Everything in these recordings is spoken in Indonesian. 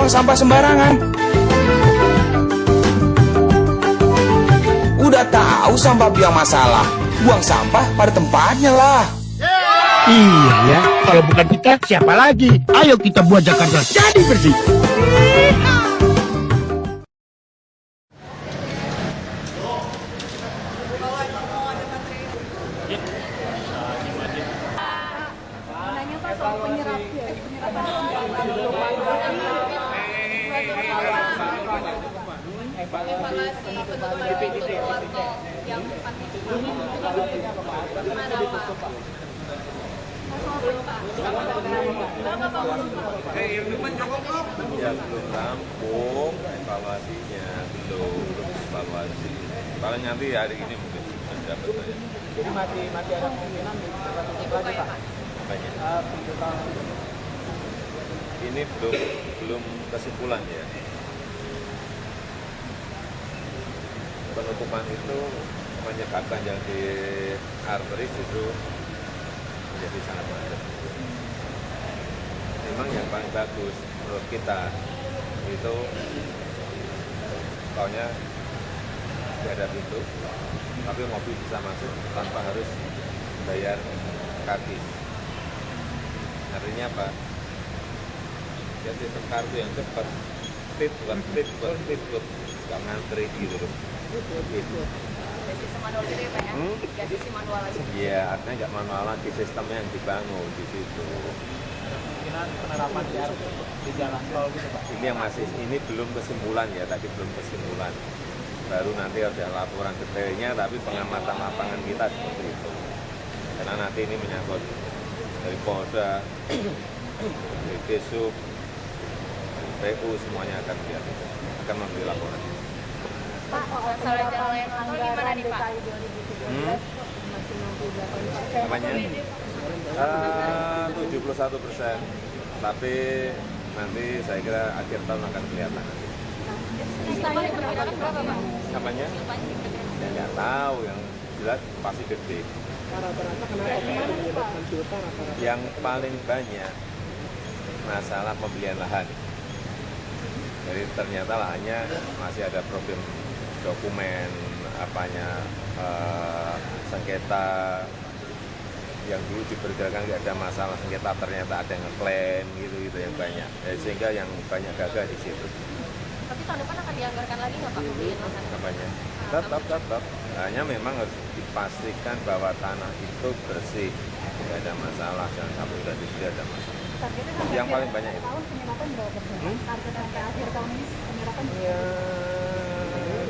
buang sampah sembarangan. Udah tahu sampah biang masalah, buang sampah pada tempatnya lah. Iya ya, kalau bukan kita siapa lagi? Ayo kita buat Jakarta jadi bersih. Nanya Pak soal evaluasi betul-betul warga yang gimana Pak? Ya belum rampung evaluasinya, belum evaluasi. Paling nanti hari ini mungkin dapat saja. Jadi masih ada kemungkinan dibuka lagi Pak. Makanya Penuntutan ini belum kesimpulan ya. Penutupan itu menyebabkan yang di arteris itu menjadi sangat padat. Memang yang paling bagus menurut kita itu tolnya tidak ada pintu, tapi mobil bisa masuk tanpa harus bayar kartis. Artinya apa? Ya sistem kartu yang cepat, bukan nggak ngantri gitu loh. Sistem manual gitu ya Pak ya? Ya sistem manual aja. Iya, artinya nggak manual lagi sistemnya yang dibangun di situ. kemungkinan penerapan di jalan tol gitu Pak. Ini belum kesimpulan ya, tadi belum kesimpulan. Baru nanti ada laporan detailnya, tapi pengamatan lapangan kita seperti itu. Karena nanti ini menyangkut dari Polda, dari Desub, PU, semuanya akan melihat itu, akan memberi laporan. Pak, masalah jalan tol gimana nih Pak? Namanya 71%, tapi nanti saya kira akhir tahun akan kelihatan. Silvanya diperkirakan berapa Pak? Namanya? Ya nggak tahu, yang jelas pasti gede. Rata-rata kenapa menyebabkan silva rata-rata? Yang paling banyak masalah pembelian lahan. Jadi ternyata lahannya masih ada problem dokumen, sengketa yang dulu diperkirakan nggak ada masalah sengketa, ternyata ada yang ngeklaim gitu yang banyak. Sehingga yang banyak gagal di situ. Tapi tahun depan akan dianggarkan lagi nggak Pak pembelian lahan? Namanya tetap. Hanya memang harus dipastikan bahwa tanah itu bersih, tidak ada masalah, jangan sampai sudah tidak ada masalah. Yang paling banyak itu. Penyerapan berapa persen? Target sampai akhir tahun ini penyerapan Ya,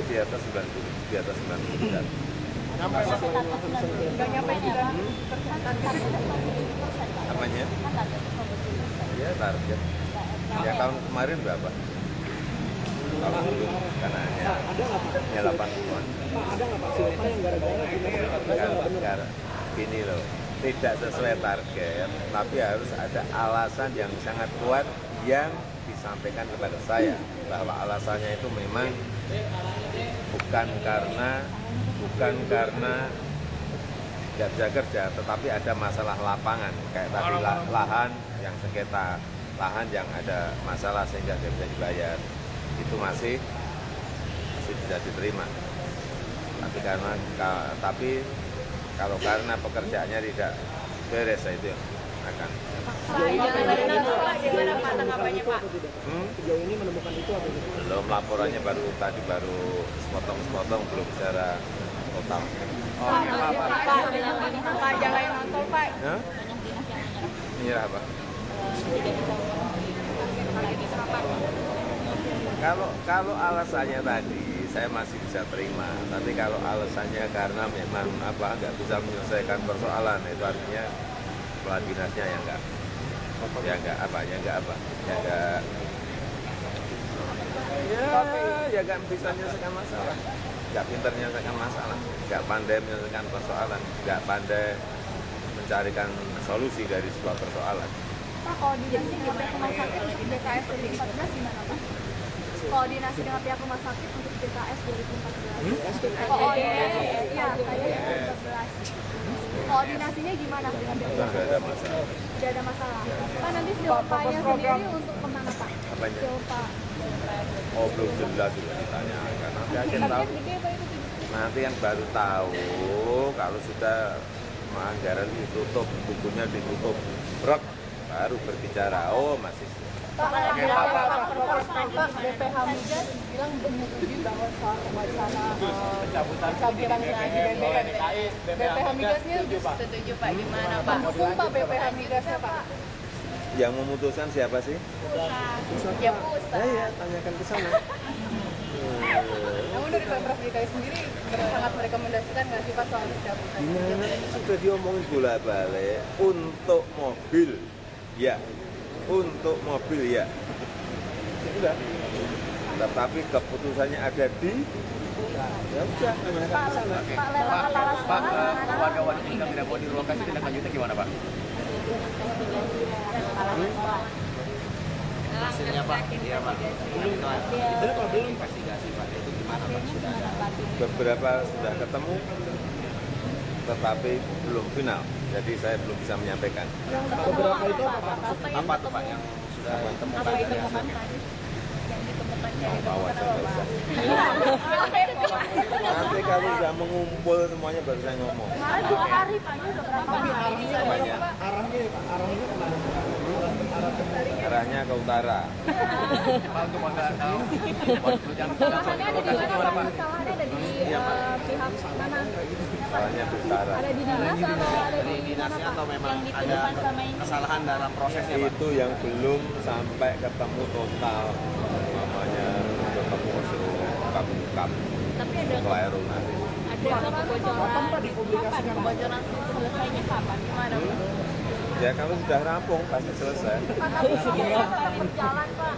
di atas 90, di atas 90%. nggak nyampe 90%. Apanya? Ya target. Ya tahun kemarin berapa? Tahun dulu karena hanya 80-an. Ada nggak Pak silva yang gara-gara Gini loh, tidak sesuai target, tapi harus ada alasan yang sangat kuat yang disampaikan kepada saya bahwa alasannya itu memang bukan karena tidak bisa kerja, tetapi ada masalah lapangan kayak tadi lahan yang sengketa, lahan yang ada masalah sehingga tidak bisa dibayar, itu masih bisa diterima. Tapi kalau karena pekerjaannya tidak beres, itu yang akan. Gimana Pak tanggapannya Pak? Sejauh ini menemukan itu apa gitu? Belum, laporannya baru sepotong, belum secara total. Pak jalan tol Pak. Menyerah apa? Kalau alasannya tadi saya masih bisa terima, tapi kalau alasannya karena memang nggak bisa menyelesaikan persoalan, itu artinya kepala dinasnya yang nggak bisa menyelesaikan masalah, nggak pintar menyelesaikan masalah, nggak pandai menyelesaikan persoalan, nggak pandai mencarikan solusi dari sebuah persoalan. Pak, koordinasi dengan pihak rumah sakit untuk DKS 2014 gimana Pak? Koordinasi dengan pihak rumah sakit untuk DKS 2014. Koordinasinya gimana dengan DKS? Nggak ada masalah. Tidak ada masalah. Pak, nanti Silvanya sendiri untuk kemana Pak? Apanya? Jauh Pak. Oh, belum jelas juga ditanyakan. Nanti aja Tapi tahu. yang gede Pak itu 70. Nanti yang baru tahu kalau sudah anggaran ditutup, bukunya ditutup, brek, baru berbicara. Oh, masih. Pak, BPH Migas bilang menyetujui bahwa soal wacana pencabutan gaji BBM. BPH Migasnya Setuju Pak, gimana Pak? mendukung Pak BPH Migasnya Pak. Yang memutuskan siapa sih? Ya pusat. Ya, tanyakan ke sana. Namun dari Pemprov DKI sendiri sangat merekomendasikan nggak sih Pak soal pencabutan? Gimana sudah diomongin bolak-balik untuk mobil, ya, untuk mobil ya, sudah. Tetapi keputusannya ada di, ya udah, tanyakan ke sana. Pak lelang antara Pak, warga waduk yang tidak mau direlokasi tindak lanjutnya gimana Pak? Hasilnya Pak, iya Pak. Itu kalau belum investigasi Pak, itu gimana Pak? Sudah ada. Beberapa sudah ketemu, tetapi belum final. Jadi saya belum bisa menyampaikan. Beberapa itu apa Pak? Apa tuh Pak yang sudah ditemukan? Apa itu teman tadi? Yang ditemukan dari Awas, dokter nggak apa? usah. Nanti kalau sudah mengumpul semuanya baru saya ngomong. Kemarin 2 hari Pak, ini udah berapa hari? Namanya Arahnya Pak, arahnya kemana? arahnya ke utara. Pak untuk warga tahu. Waduk yang Kesalahannya ada di mana gimana Pak? Kesalahannya ada di pihak mana? Arahnya ke utara. Ada di dinas atau ada di mana dinasnya Pak? atau memang Yang ada dituduhkan sama ini? kesalahan dalam prosesnya Pak? Itu yang belum sampai ketemu total, namanya ketemu usul kap Tapi ada Kleru nanti. kebocoran Pak dipublikasikan kebocoran selesainya kapan? Gimana Pak? Ya kalau sudah rampung pasti selesai. Tapi prosesnya tetap berjalan Pak.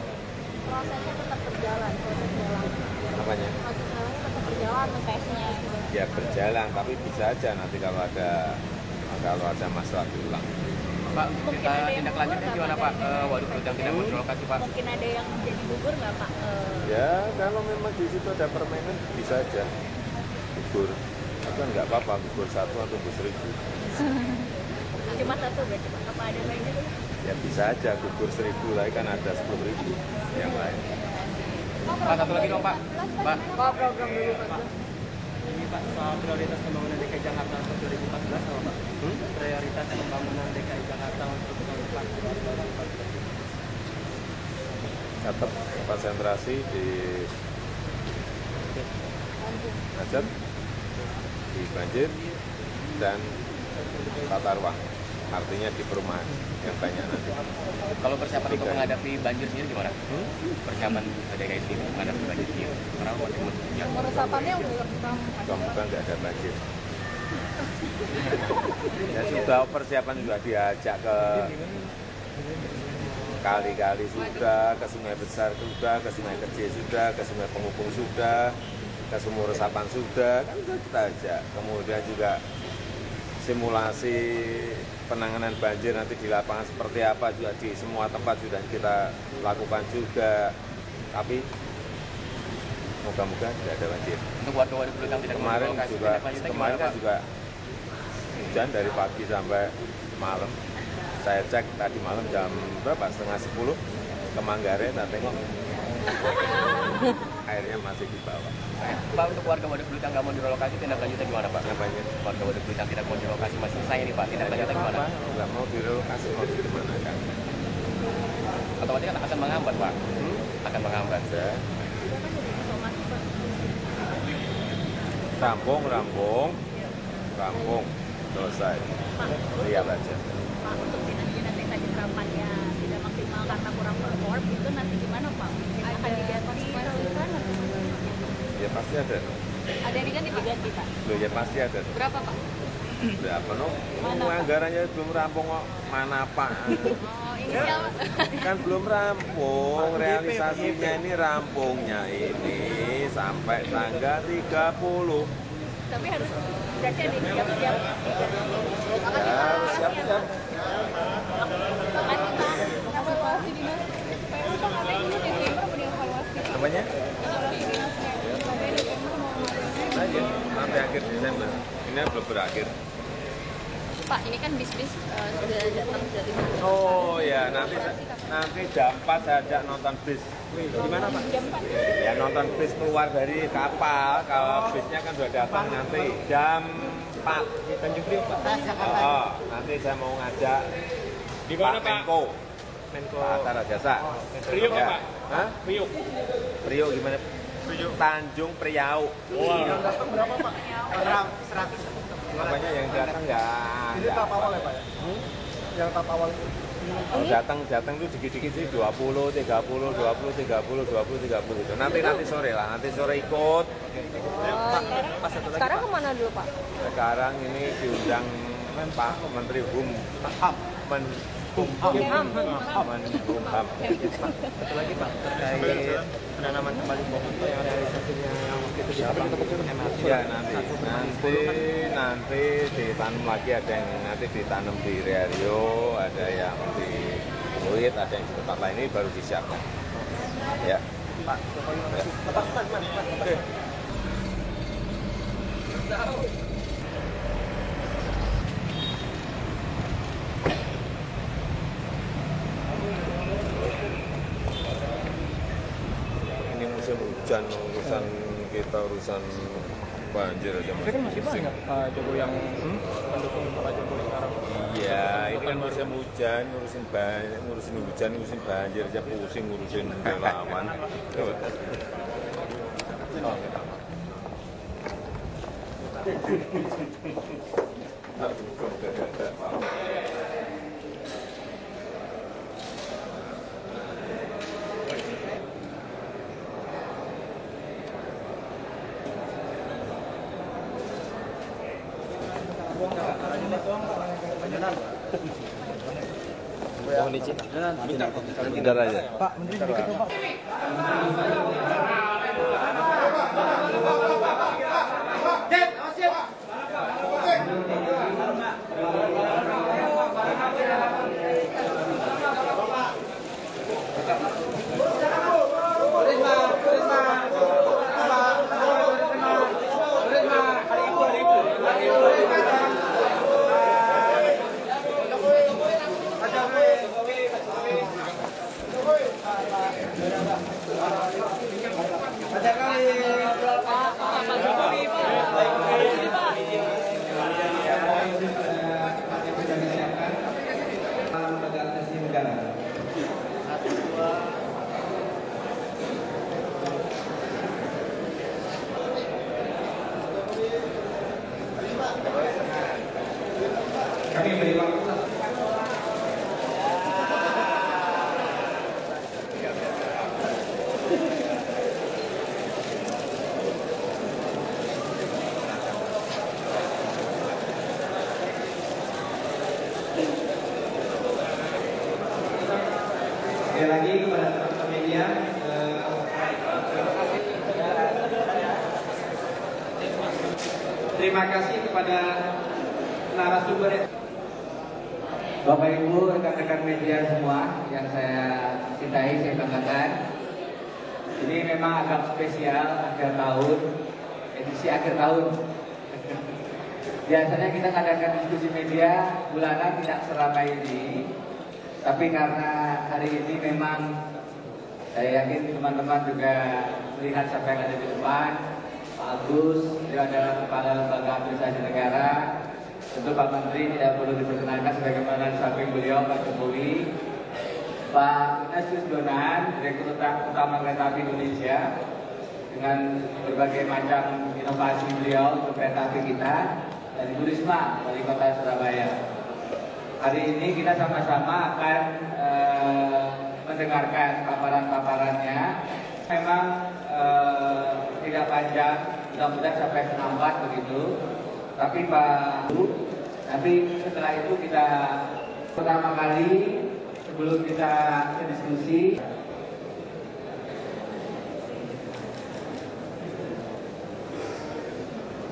Prosesnya tetap berjalan, proses jalan. Apanya? Proses jalannya tetap berjalan tesnya. Ya berjalan, tapi bisa aja nanti kalau ada masalah diulang. Pak, Mungkin kita ada yang tindak lanjutnya gugur gimana nggak, Pak? Waduk yang tidak mau direlokasi Pak? Mungkin ada yang jadi gugur nggak Pak? Ya kalau memang di situ ada permainan bisa aja gugur. Itu kan nggak apa-apa gugur 1 atau gugur 1000. Cuma satu berarti Pak? Apa ada lainnya? Ya bisa aja gugur 1000 lagi kan ada 10.000 yang lain. Pak, satu lagi dong Pak. Pak, Program dulu Pak. ini Pak soal prioritas pembangunan DKI Jakarta untuk 2014 apa Pak? Prioritas pembangunan DKI Jakarta untuk tahun depan 2014. Tetap konsentrasi di macet, di banjir, dan tata ruang. Artinya di perumahan yang banyak nanti. Kalau persiapan untuk menghadapi banjir sendiri gimana? Persiapan DKI sendiri menghadapi banjir sendiri? Karena waktu yang Meresapannya udah rekam. Semoga nggak ada banjir. Ya sudah persiapan juga diajak ke kali-kali sudah, ke sungai besar sudah, ke sungai kecil sudah, ke sungai penghubung sudah, ke sumur resapan sudah, kan sudah kita ajak. Kemudian juga simulasi penanganan banjir nanti di lapangan seperti apa juga di semua tempat sudah kita lakukan juga. Tapi moga-moga tidak ada banjir. untuk warga waduk yang tidak mau Kemarin direlokasi, juga, tindak lanjutnya kemarin gimana kan Pak? juga hujan dari pagi sampai malam. Saya cek tadi malam jam berapa? Setengah 10 ke Manggarai, tak tengok airnya masih di bawah. Pak, untuk warga waduk yang nggak mau direlokasi tindak lanjutnya gimana Pak? Apanya? Warga waduk yang tidak mau direlokasi masih saya nih Pak, tindak lanjutnya gimana? Apa? Nggak mau direlokasi, mau di mana kan? Otomatis kan akan menghambat Pak, akan menghambat. Ada. Rampung, selesai. Lihat aja. Pak, untuk dinas-dinas yang tadi terapannya tidak maksimal karena kurang perform, itu nanti gimana Pak? Akan diganti kan? Ya pasti ada. Ada yang diganti Pak? Loh ya pasti ada. Berapa Pak? Berapa no? Anggarannya belum rampung kok. Mana Pak? Oh, inisial. Kan belum rampung, realisasinya ini rampungnya ini sampai tanggal 30. Tapi harus berarti ada yang siap-siap. Ya, harus siap-siap. Makasih Pak. Evaluasi dinas PU Pak katanya ini Desember mau dievaluasi. Apanya? Evaluasi dinas PU katanya Desember mau Aja, sampai akhir Desember. Ini belum berakhir. Pak, ini kan bis-bis sudah datang dari mana? Oh ya, nanti jam 4 saya ajak nonton bis. Gimana Pak? Jam 4. Ya nonton bis keluar dari kapal, kalau bisnya kan sudah datang nanti jam 4. Tanjung Priok Pak. Oh, nanti saya mau ngajak Di mana Pak? Menko, Menko. Pak Tara Jasa. Priok Ya. Pak? Hah? Priok. Priok gimana? Tanjung Priau. Yang datang berapa Pak? 100. Makanya yang datang Ini tahap awal ya Pak ya? Yang tahap awal itu? kalau datang itu dikit-dikit sih 20, 30, 20, 30, 20, 30 gitu. Nanti sore lah, nanti sore ikut. Sekarang kemana dulu Pak? Sekarang ini diundang Pak Menteri Menkumham. Satu lagi Pak, terkait penanaman kembali pohon yang realisasinya yang waktu itu di MRT. Ya nanti ditanam lagi, ada yang nanti ditanam di Rio, ada yang di Fluid, ada yang di tempat lain, ini baru disiapkan. Ya. Pak, Jokowi makasih. Pak, Man. Ini musim hujan, urusan banjir aja Tapi kan masih banyak Pak Jokowi yang mendukung Pak Jokowi sekarang. Iya, ini kan musim hujan, ngurusin hujan, ngurusin banjir aja pusing ngurusin relawan. Mohon izin. Bentar aja. Pak, Menteri sedikit dong Pak. Sekali lagi kepada teman-teman media, terima kasih kepada narasumber. Bapak Ibu, rekan-rekan media semua yang saya cintai, saya banggakan. Ini memang agak spesial akhir tahun, edisi akhir tahun. Biasanya kita ngadakan diskusi media bulanan tidak seramai ini. Tapi karena hari ini memang saya yakin teman-teman juga melihat siapa yang ada di depan. Pak Agus, dia adalah Kepala Lembaga Administrasi Negara. Tentu Pak Menteri tidak perlu diperkenalkan sebagaimana di samping beliau Pak Jokowi. Pak Ignatius Donan, Direktur Utama Kereta Api Indonesia, dengan berbagai macam inovasi beliau untuk kereta api kita. Dan Ibu Risma, Wali Kota Surabaya. Hari ini kita sama-sama akan mendengarkan paparan-paparannya. Memang tidak panjang, mudah-mudahan sampai setengah 4 begitu. Tapi Pak Bu, nanti setelah itu kita pertama kali sebelum kita diskusi.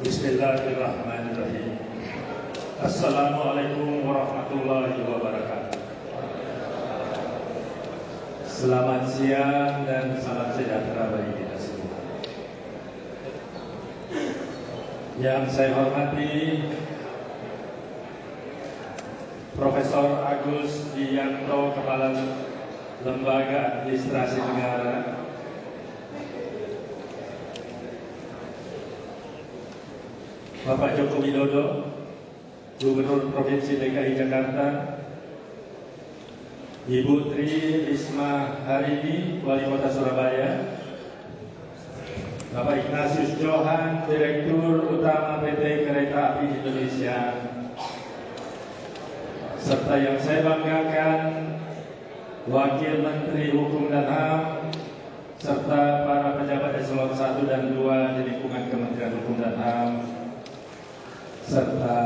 Bismillahirrahmanirrahim. Assalamualaikum warahmatullahi wabarakatuh. Selamat siang dan salam sejahtera bagi kita semua. Yang saya hormati Profesor Agus Diyanto, Kepala Lembaga Administrasi Negara, Bapak Joko Widodo, Gubernur Provinsi DKI Jakarta, Ibu Tri Risma Harini, Wali Kota Surabaya, Bapak Ignatius Johan, Direktur Utama PT Kereta Api Indonesia, serta yang saya banggakan, Wakil Menteri Hukum dan HAM, serta para pejabat eselon 1 dan 2 di lingkungan Kementerian Hukum dan HAM, serta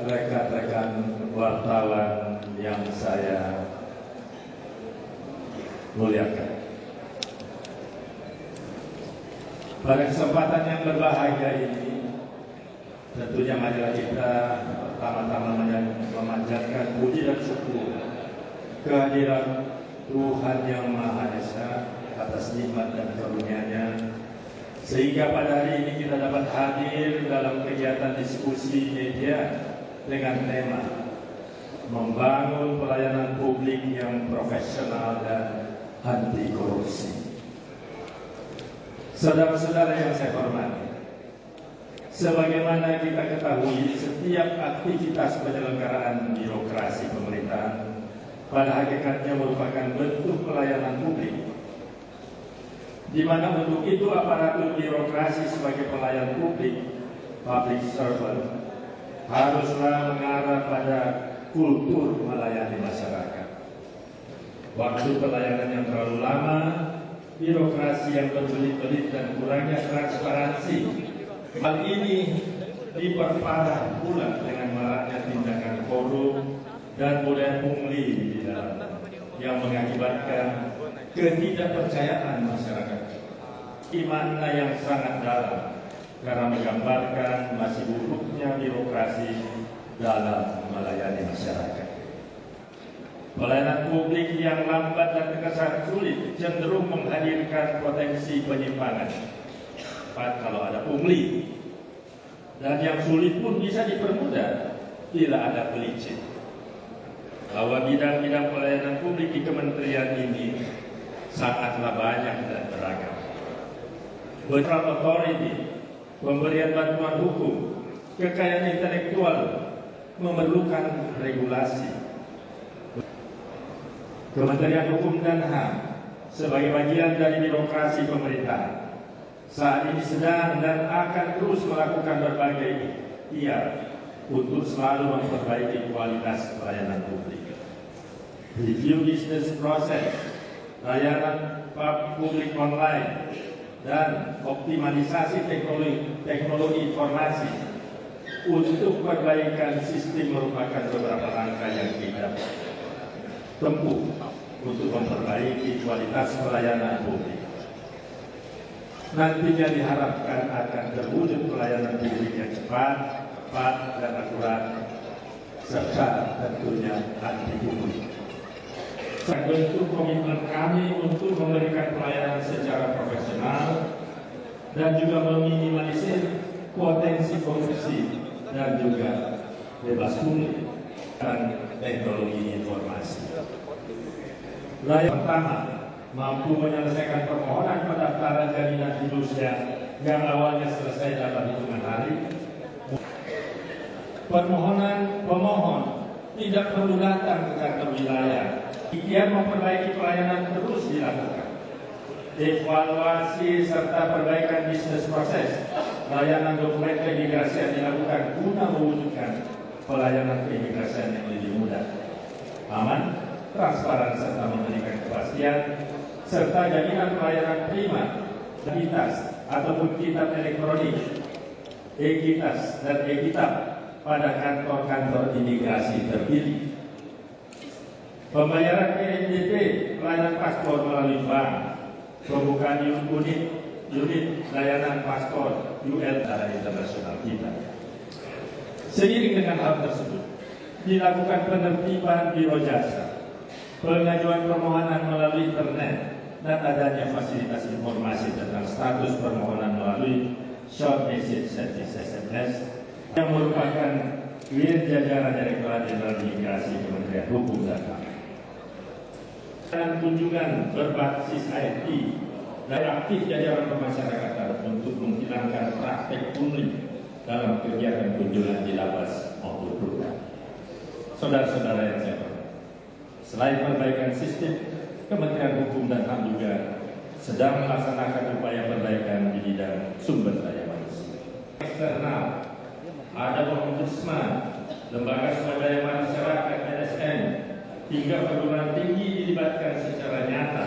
rekan-rekan wartawan yang saya muliakan. Pada kesempatan yang berbahagia ini, tentunya marilah kita pertama-tama memanjatkan puji dan syukur kehadiran Tuhan Yang Maha Esa atas nikmat dan karunia-Nya, sehingga pada hari ini kita dapat hadir dalam kegiatan diskusi media dengan tema membangun pelayanan publik yang profesional dan anti korupsi. Saudara-saudara yang saya hormati, sebagaimana kita ketahui, setiap aktivitas penyelenggaraan birokrasi pemerintahan pada hakikatnya merupakan bentuk pelayanan publik, di mana untuk itu aparatur birokrasi sebagai pelayan publik, public servant, haruslah mengarah pada kultur melayani masyarakat. Waktu pelayanan yang terlalu lama, birokrasi yang berbelit-belit dan kurangnya transparansi, hal ini diperparah pula dengan maraknya tindakan korup dan budaya pungli di dalam, yang mengakibatkan ketidakpercayaan masyarakat. Makna yang sangat dalam karena menggambarkan masih buruknya birokrasi dalam melayani masyarakat. Pelayanan publik yang lambat dan terkesan sulit cenderung menghadirkan potensi penyimpangan. Kalau ada pungli, dan yang sulit pun bisa dipermudah bila ada pelicin. Bahwa bidang-bidang pelayanan publik di kementerian ini sangatlah banyak dan beragam. Control authority, pemberian bantuan hukum, kekayaan intelektual memerlukan regulasi. Kementerian Hukum dan HAM sebagai bagian dari birokrasi pemerintahan saat ini sedang dan akan terus melakukan berbagai ikhtiar untuk selalu memperbaiki kualitas pelayanan publik. Review business process, layanan publik online, dan optimalisasi teknologi informasi untuk perbaikan sistem merupakan beberapa langkah yang kita tempuh untuk memperbaiki kualitas pelayanan publik. Nantinya diharapkan akan terwujud pelayanan publik yang cepat, tepat, dan akurat, serta tentunya anti pungli. Bentuk komitmen kami untuk memberikan pelayanan secara profesional dan juga meminimalisir potensi korupsi dan juga bebas pungli dan teknologi informasi. Layanan pertama, mampu menyelesaikan permohonan pendaftaran jaminan hidup yang awalnya selesai dalam hitungan hari. Pemohon tidak perlu datang ke kantor wilayah. Ikhtiar memperbaiki pelayanan terus dilakukan. Evaluasi serta perbaikan bisnis proses layanan dokumen keimigrasian dilakukan guna mewujudkan pelayanan keimigrasian yang lebih mudah, aman, transparan, serta memberikan kepastian, serta jaminan pelayanan prima, kitas ataupun kitab elektronik, e-kitas dan e-kitab pada kantor-kantor imigrasi terpilih. Pembayaran PNBP, pelayanan paspor melalui bank, pembukaan unit layanan paspor UL dan internasional kita. Seiring dengan hal tersebut, dilakukan penertiban biro jasa, pengajuan permohonan melalui internet, dan adanya fasilitas informasi tentang status permohonan melalui short message service SMS yang merupakan seluruh jajaran Direktorat Jenderal Imigrasi Kementerian Hukum dan HAM. Dan kunjungan berbasis IT dan aktif jajaran pemasyarakatan untuk menghilangkan praktek pungli dalam kegiatan kunjungan di lapas maupun rutan. Saudara-saudara yang saya hormati, selain perbaikan sistem, Kementerian Hukum dan HAM juga sedang melaksanakan upaya perbaikan di bidang sumber daya manusia. Eksternal, ada ombudsman, lembaga swadaya masyarakat (LSM), hingga perguruan tinggi dilibatkan secara nyata.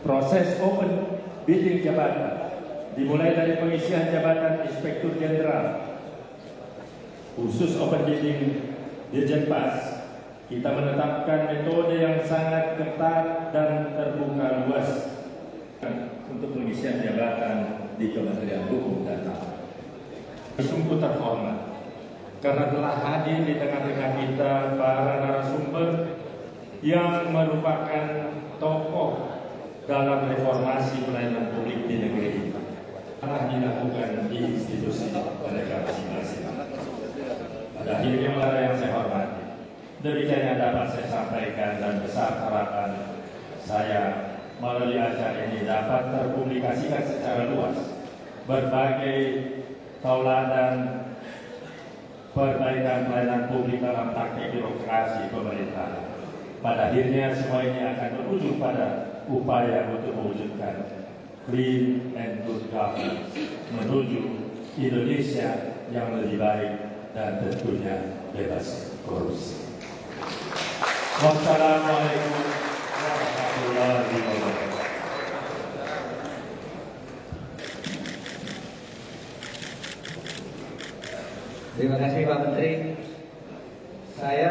Proses open bidding jabatan dimulai dari pengisian jabatan Inspektur Jenderal. Khusus open bidding Dirjenpas, kita menetapkan metode yang sangat ketat dan terbuka luas untuk pengisian jabatan di Kementerian Hukum dan HAM. Sungguh terhormat karena telah hadir di tengah-tengah kita para narasumber yang merupakan tokoh dalam reformasi pelayanan publik di negeri ini. Telah dilakukan di institusi mereka masing-masing. Pada akhirnya para yang saya hormati, demikian yang dapat saya sampaikan dan besar harapan saya melalui acara ini dapat terpublikasikan secara luas berbagai tauladan perbaikan pelayanan publik dalam praktik birokrasi pemerintah. Pada akhirnya semua ini akan berujung pada upaya untuk mewujudkan clean and good governance menuju Indonesia yang lebih baik dan tentunya bebas korupsi. Wassalamualaikum warahmatullahi wabarakatuh. Terima kasih Pak Menteri. Saya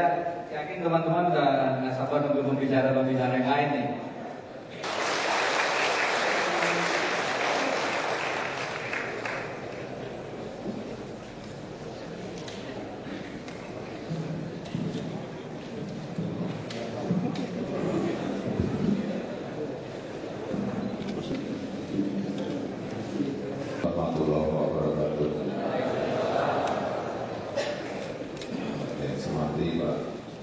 yakin teman-teman sudah nggak sabar untuk pembicara-pembicara yang lain nih. Warahmatullahi wabarakatuh. Yang saya hormati Pak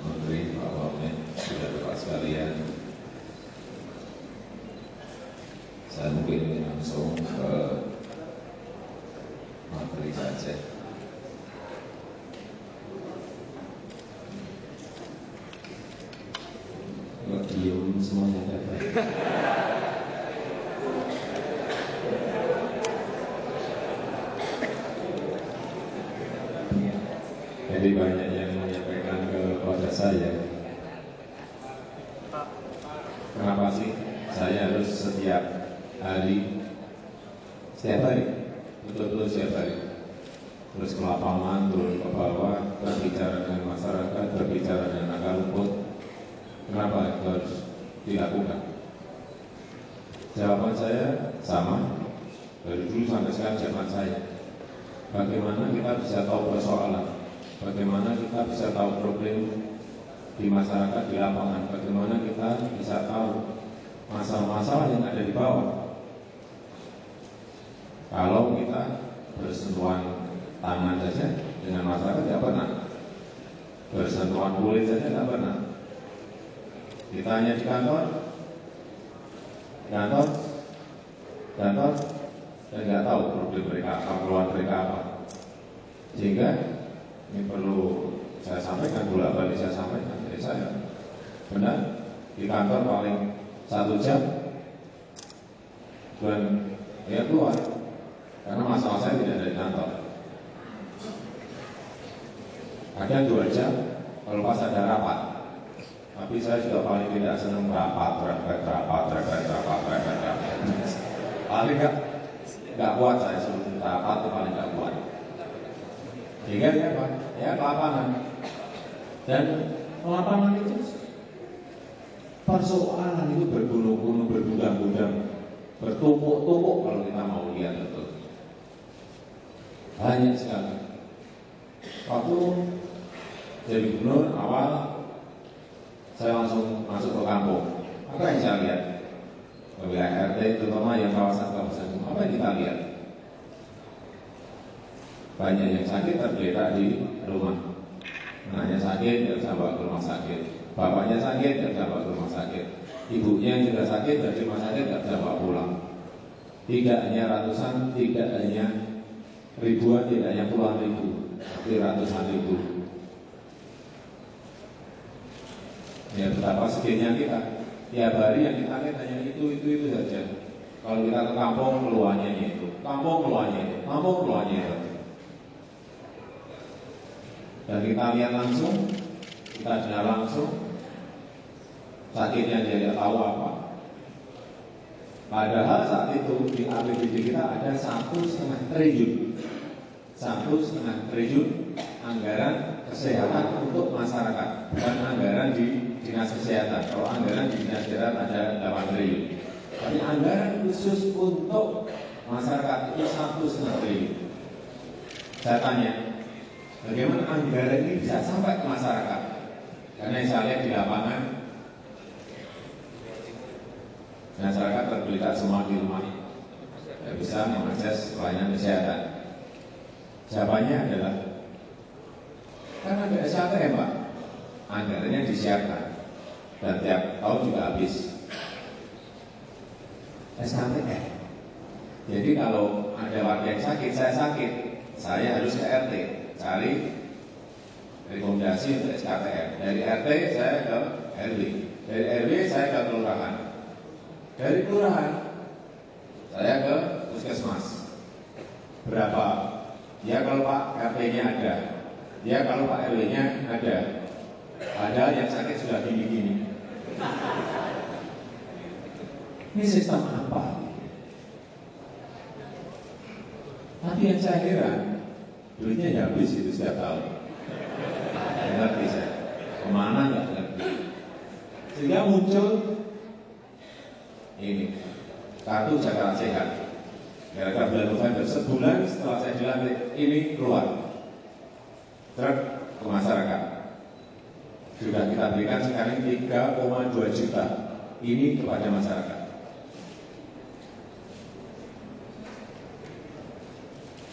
Menteri, Pak Wamen, saudara sekalian, saya mungkin langsung ke materi saja. Kalau diem semuanya dapat. Jadi banyak yang menyampaikan kepada saya, kenapa sih saya harus setiap hari, betul-betul setiap hari, terus ke lapangan, turun ke bawah, berbicara dengan masyarakat, berbicara dengan akar rumput, kenapa itu harus dilakukan? Jawaban saya sama, dari dulu sampai sekarang jawaban saya, bagaimana kita bisa tahu persoalan, bagaimana kita bisa tahu problem di masyarakat, di lapangan, bagaimana kita bisa tahu masalah-masalah yang ada di bawah. Kalau kita bersentuhan tangan saja dengan masyarakat tidak pernah, bersentuhan kulit saja tidak pernah. Kita hanya di kantor, dan nggak tahu problem mereka apa, keluhan mereka apa. Sehingga ini perlu saya sampaikan, bolak-balik saya sampaikan dari saya. Benar, di kantor paling 1 jam dan dia keluar karena masalah saya tidak ada di kantor. Ada 2 jam kalau pas ada rapat, tapi saya juga paling tidak senang rapat. Paling nggak kuat saya suruh rapat, itu paling nggak kuat. Sehingga dia apa? Ya ke lapangan. Dan lapangan itu persoalan itu bergunung-gunung, bergudang-gudang, bertumpuk-tumpuk kalau kita mau lihat betul. Banyak sekali. Waktu jadi gubernur awal, saya langsung masuk ke kampung. Apa yang saya lihat? Wilayah RT, terutama yang kawasan-kawasan, apa yang kita lihat? Banyak yang sakit tergeletak di rumah. Anaknya sakit, tidak bisa bawa ke rumah sakit. Bapaknya sakit, tidak bisa bawa ke rumah sakit. Ibunya yang juga sakit, dari rumah sakit tidak bisa bawa pulang. Tidak hanya ratusan, tidak hanya ribuan, tidak hanya puluhan ribu, tapi ratusan ribu. Ya betapa sedihnya kita. Tiap hari yang kita lihat hanya itu saja. Kalau kita ke kampung, keluarnya itu. Kampung keluarnya itu. Kampung keluarnya itu. Dan kita lihat langsung, kita dengar langsung, sakitnya dia tidak tahu apa. Padahal saat itu di APBD kita ada 1,5 triliun. 1,5 triliun anggaran kesehatan untuk masyarakat, bukan anggaran di dinas kesehatan. Kalau anggaran di dinas kesehatan ada 8 triliun. Tapi anggaran khusus untuk masyarakat itu 1,5 triliun. Saya tanya, bagaimana anggaran ini bisa sampai ke masyarakat? Karena yang saya lihat di lapangan, masyarakat tergeletak semua di rumah, tidak bisa mengakses pelayanan kesehatan. Jawabannya adalah karena ada SKPM, Pak. Anggarannya disiapkan dan tiap tahun juga habis. SKPM. Jadi kalau ada warga yang sakit, saya harus ke RT cari rekomendasi untuk SKPM. Dari RT saya ke RW, dari RW saya ke kelurahan, dari kelurahan saya ke puskesmas. Berapa? Ya kalau Pak RT-nya ada, ya kalau Pak RW-nya ada. Padahal yang sakit sudah gini-gini. Ini sistem apa? Tapi yang saya heran, duitnya ya habis itu setiap tahun. Nggak ngerti saya, kemana nggak ngerti. Sehingga muncul ini kartu Jakarta Sehat. Gara-gara bulan November, sebulan setelah saya dilantik, ini keluar truk ke masyarakat. Sudah kita berikan sekarang 3,2 juta ini kepada masyarakat.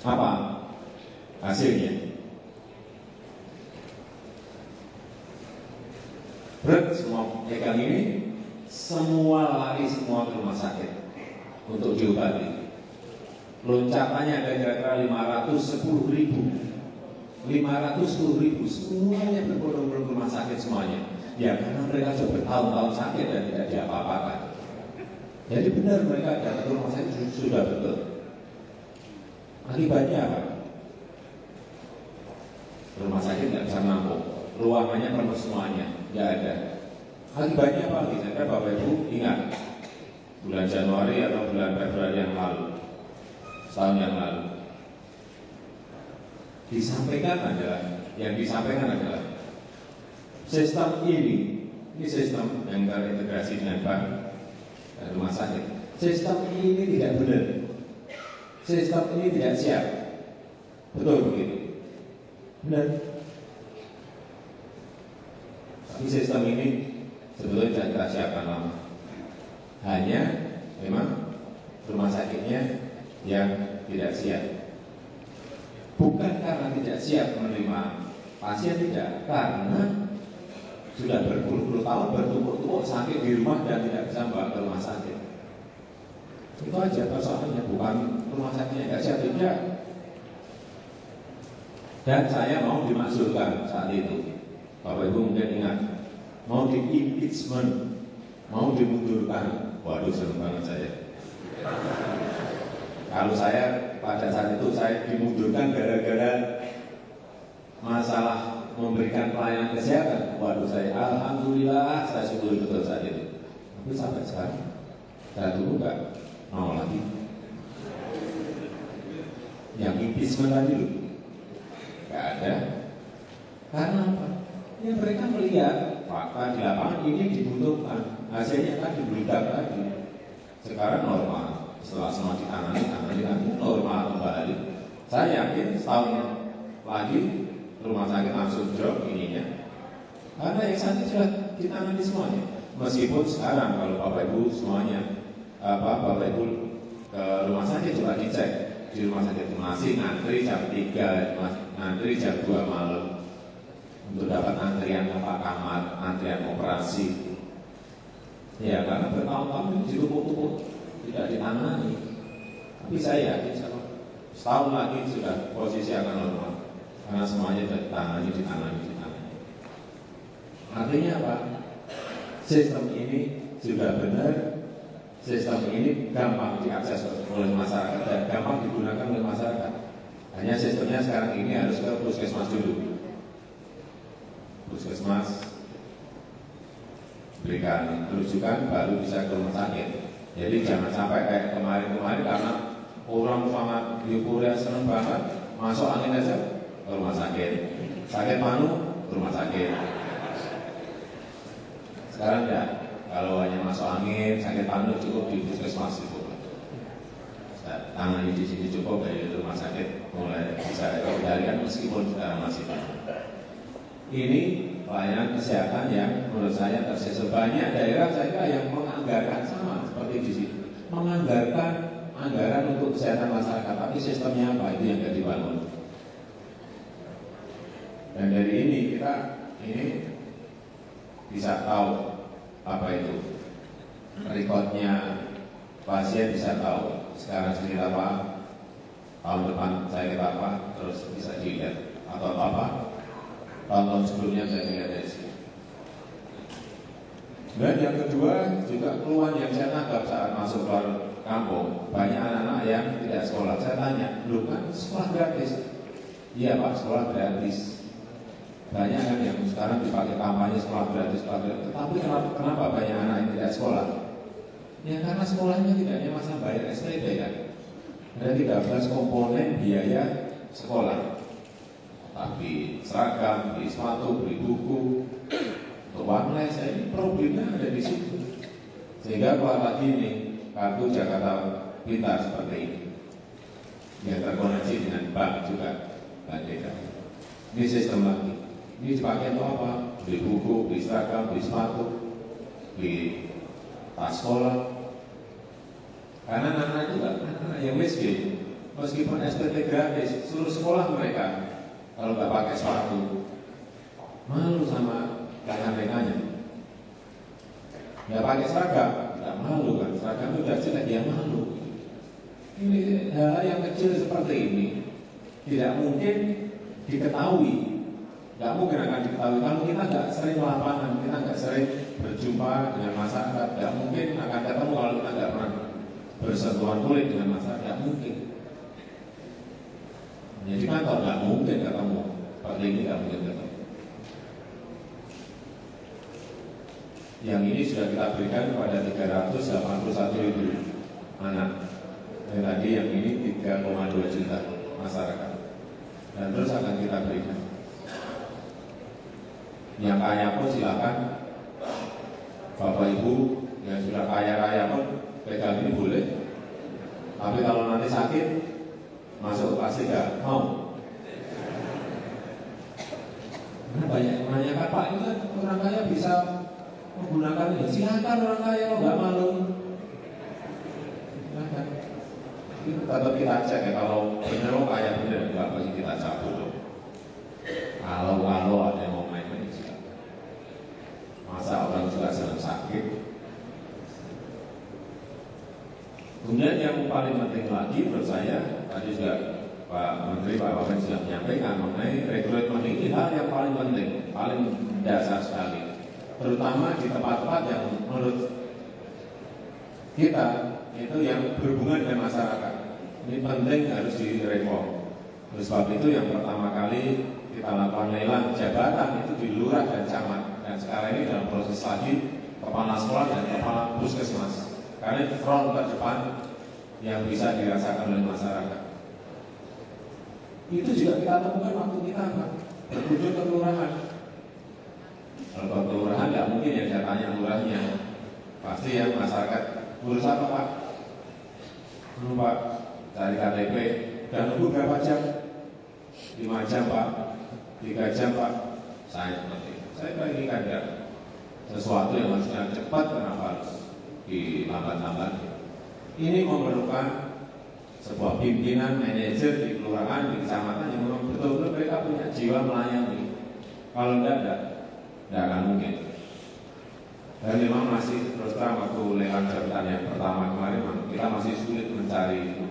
Apa hasilnya? Berat semua pegang ini, semua lari semua ke rumah sakit untuk diobati. Loncatannya ada kira-kira 510 ribu, semuanya berbondong-bondong ke rumah sakit semuanya. Ya karena mereka sudah bertahun-tahun sakit dan tidak diapa-apakan. Jadi benar mereka datang ke rumah sakit sudah betul. Akibatnya apa? Rumah sakit tidak bisa menampung, ruangannya penuh semuanya, tidak ada. Akibatnya apa? Saya Bapak Ibu ingat bulan Januari atau bulan Februari yang lalu, tahun yang lalu, yang disampaikan adalah sistem ini sistem yang terintegrasi dengan bank dan rumah sakit. Sistem ini tidak benar, sistem ini tidak siap. Betul begitu? Benar. Tapi sistem ini sebetulnya tidak kita siapkan lama. Hanya memang rumah sakitnya yang tidak siap. Bukan karena tidak siap menerima pasien, tidak, karena sudah berpuluh-puluh tahun bertumpuk-tumpuk sakit di rumah dan tidak bisa membawa ke rumah sakit. Itu aja persoalannya, bukan rumah sakitnya tidak siap, tidak. Dan saya mau dimakzulkan saat itu. Bapak Ibu mungkin ingat, mau di-impeachment, mau dimundurkan. Waduh, senang banget saya. Kalau saya pada saat itu saya dimundurkan gara-gara masalah memberikan pelayanan kesehatan. Waduh, saya alhamdulillah saya syukuri betul saat itu. Tapi sampai sekarang saya tunggu nggak mau lagi. Yang impeachment tadi loh, nggak ada. Karena apa? Ya mereka melihat fakta di lapangan ini dibutuhkan. Hasilnya kan diberitakan tadi. Sekarang normal. Setelah semua ditangani normal kembali. Saya yakin setahun lagi rumah sakit langsung drop ininya. Karena yang sakit sudah ditangani semuanya. Meskipun sekarang kalau Bapak Ibu semuanya, Bapak Ibu ke rumah sakit coba dicek, di rumah sakit masih ngantri jam 3, ngantri jam 2 malam untuk dapat antrian tempat kamar, antrian operasi. Ya karena bertahun-tahun itu ditumpuk-tumpuk, tidak ditangani. Tapi saya yakin setahun lagi sudah posisi akan normal karena semuanya sudah ditangani. Artinya apa? Sistem ini sudah benar, sistem ini gampang diakses oleh masyarakat dan gampang digunakan oleh masyarakat. Hanya sistemnya sekarang ini harus ke puskesmas dulu. Puskesmas berikan rujukan baru bisa ke rumah sakit. Jadi jangan sampai kayak kemarin-kemarin karena orang sama euforia senang banget masuk angin aja ke rumah sakit, sakit panu ke rumah sakit. Sekarang enggak, kalau hanya masuk angin, sakit panu cukup di puskesmas cukup. Tangani di sini cukup, dari rumah sakit mulai bisa dikendalikan meskipun sekarang masih panu. Ini pelayanan kesehatan yang menurut saya tersisa. Banyak daerah saya yang menganggarkan sama seperti di sini, menganggarkan anggaran untuk kesehatan masyarakat, tapi sistemnya apa itu yang tidak dibangun. Dan dari ini kita bisa tahu apa itu rekodnya pasien, bisa tahu sekarang sakit apa, tahun depan sakit apa, terus bisa dilihat atau apa tahun sebelumnya saya lihat dari sini. Dan yang kedua juga keluhan yang saya tangkap saat masuk ke kampung, banyak anak-anak yang tidak sekolah. Saya tanya, lu kan sekolah gratis? Iya Pak, sekolah gratis. Banyak kan yang sekarang dipakai kampanye sekolah gratis. Tetapi kenapa banyak anak yang tidak sekolah? Ya karena sekolahnya tidak hanya masa bayar SPP kan. Ada 13 komponen biaya sekolah. Tapi seragam, beli sepatu, beli buku, untuk uang les, ini problemnya ada di situ. Sehingga kalau lagi ini kartu Jakarta Pintar seperti ini, yang terkoneksi dengan bank juga, Bank DKI. Ini sistem lagi. Ini dipakai untuk apa? Beli buku, beli seragam, beli sepatu, beli tas sekolah. Karena anak-anak juga anak yang miskin, meskipun SPP gratis, suruh sekolah mereka. Kalau nggak pakai sepatu, malu sama rekan-rekannya. Nggak pakai seragam, nggak malu kan? Seragam itu udah jelek, dia malu. Ini hal yang kecil seperti ini tidak mungkin diketahui, nggak mungkin akan diketahui kalau kita nggak sering lapangan, kita nggak sering berjumpa dengan masyarakat, nggak mungkin akan ketemu kalau kita nggak pernah bersentuhan kulit dengan masyarakat, nggak mungkin. Jadi kantor nggak mungkin ketemu, seperti ini nggak mungkin ketemu. Yang ini sudah kita berikan kepada 381.000 anak. Dan tadi yang ini 3,2 juta masyarakat. Dan terus akan kita berikan. Yang kaya pun silakan, Bapak Ibu yang sudah kaya-kaya pun pegang ini boleh. Tapi kalau nanti sakit, masuk pasti nggak mau. Karena banyak yang menanyakan, Pak, itu kan orang kaya bisa menggunakan ini. Silakan orang kaya, kalau nggak malu. Silakan. Itu tetap kita cek ya, kalau benar orang kaya benar, nggak pasti kita cabut. Kalau ada yang mau main-main, silakan. Masa orang juga sedang sakit. Kemudian yang paling penting lagi menurut saya, tadi juga Pak Menteri, Pak Wamen sudah menyampaikan mengenai rekrutmen ini hal yang paling penting, paling dasar sekali. Terutama di tempat-tempat yang menurut kita itu yang berhubungan dengan masyarakat. Ini penting harus direform. Oleh sebab itu yang pertama kali kita lakukan lelang jabatan itu di lurah dan camat. Dan sekarang ini dalam proses lagi kepala sekolah dan kepala puskesmas. Karena front terdepan yang bisa dirasakan oleh masyarakat. Itu juga kita temukan waktu kita berkunjung ke kelurahan. Kalau ke kelurahan nggak mungkin yang saya tanya lurahnya, pasti yang masyarakat urus apa Pak? Pak, cari KTP dan nunggu berapa jam? 5 jam Pak, 3 jam Pak. Saya seperti itu. Saya inginkan ya sesuatu yang harusnya cepat, kenapa harus dilambat-lambat? Ini memerlukan sebuah pimpinan, manajer di kelurahan, di kecamatan yang memang betul-betul mereka punya jiwa melayani. Kalau tidak akan mungkin. Dan memang masih terus terang waktu lelang jabatan yang pertama kemarin, kita masih sulit mencari itu.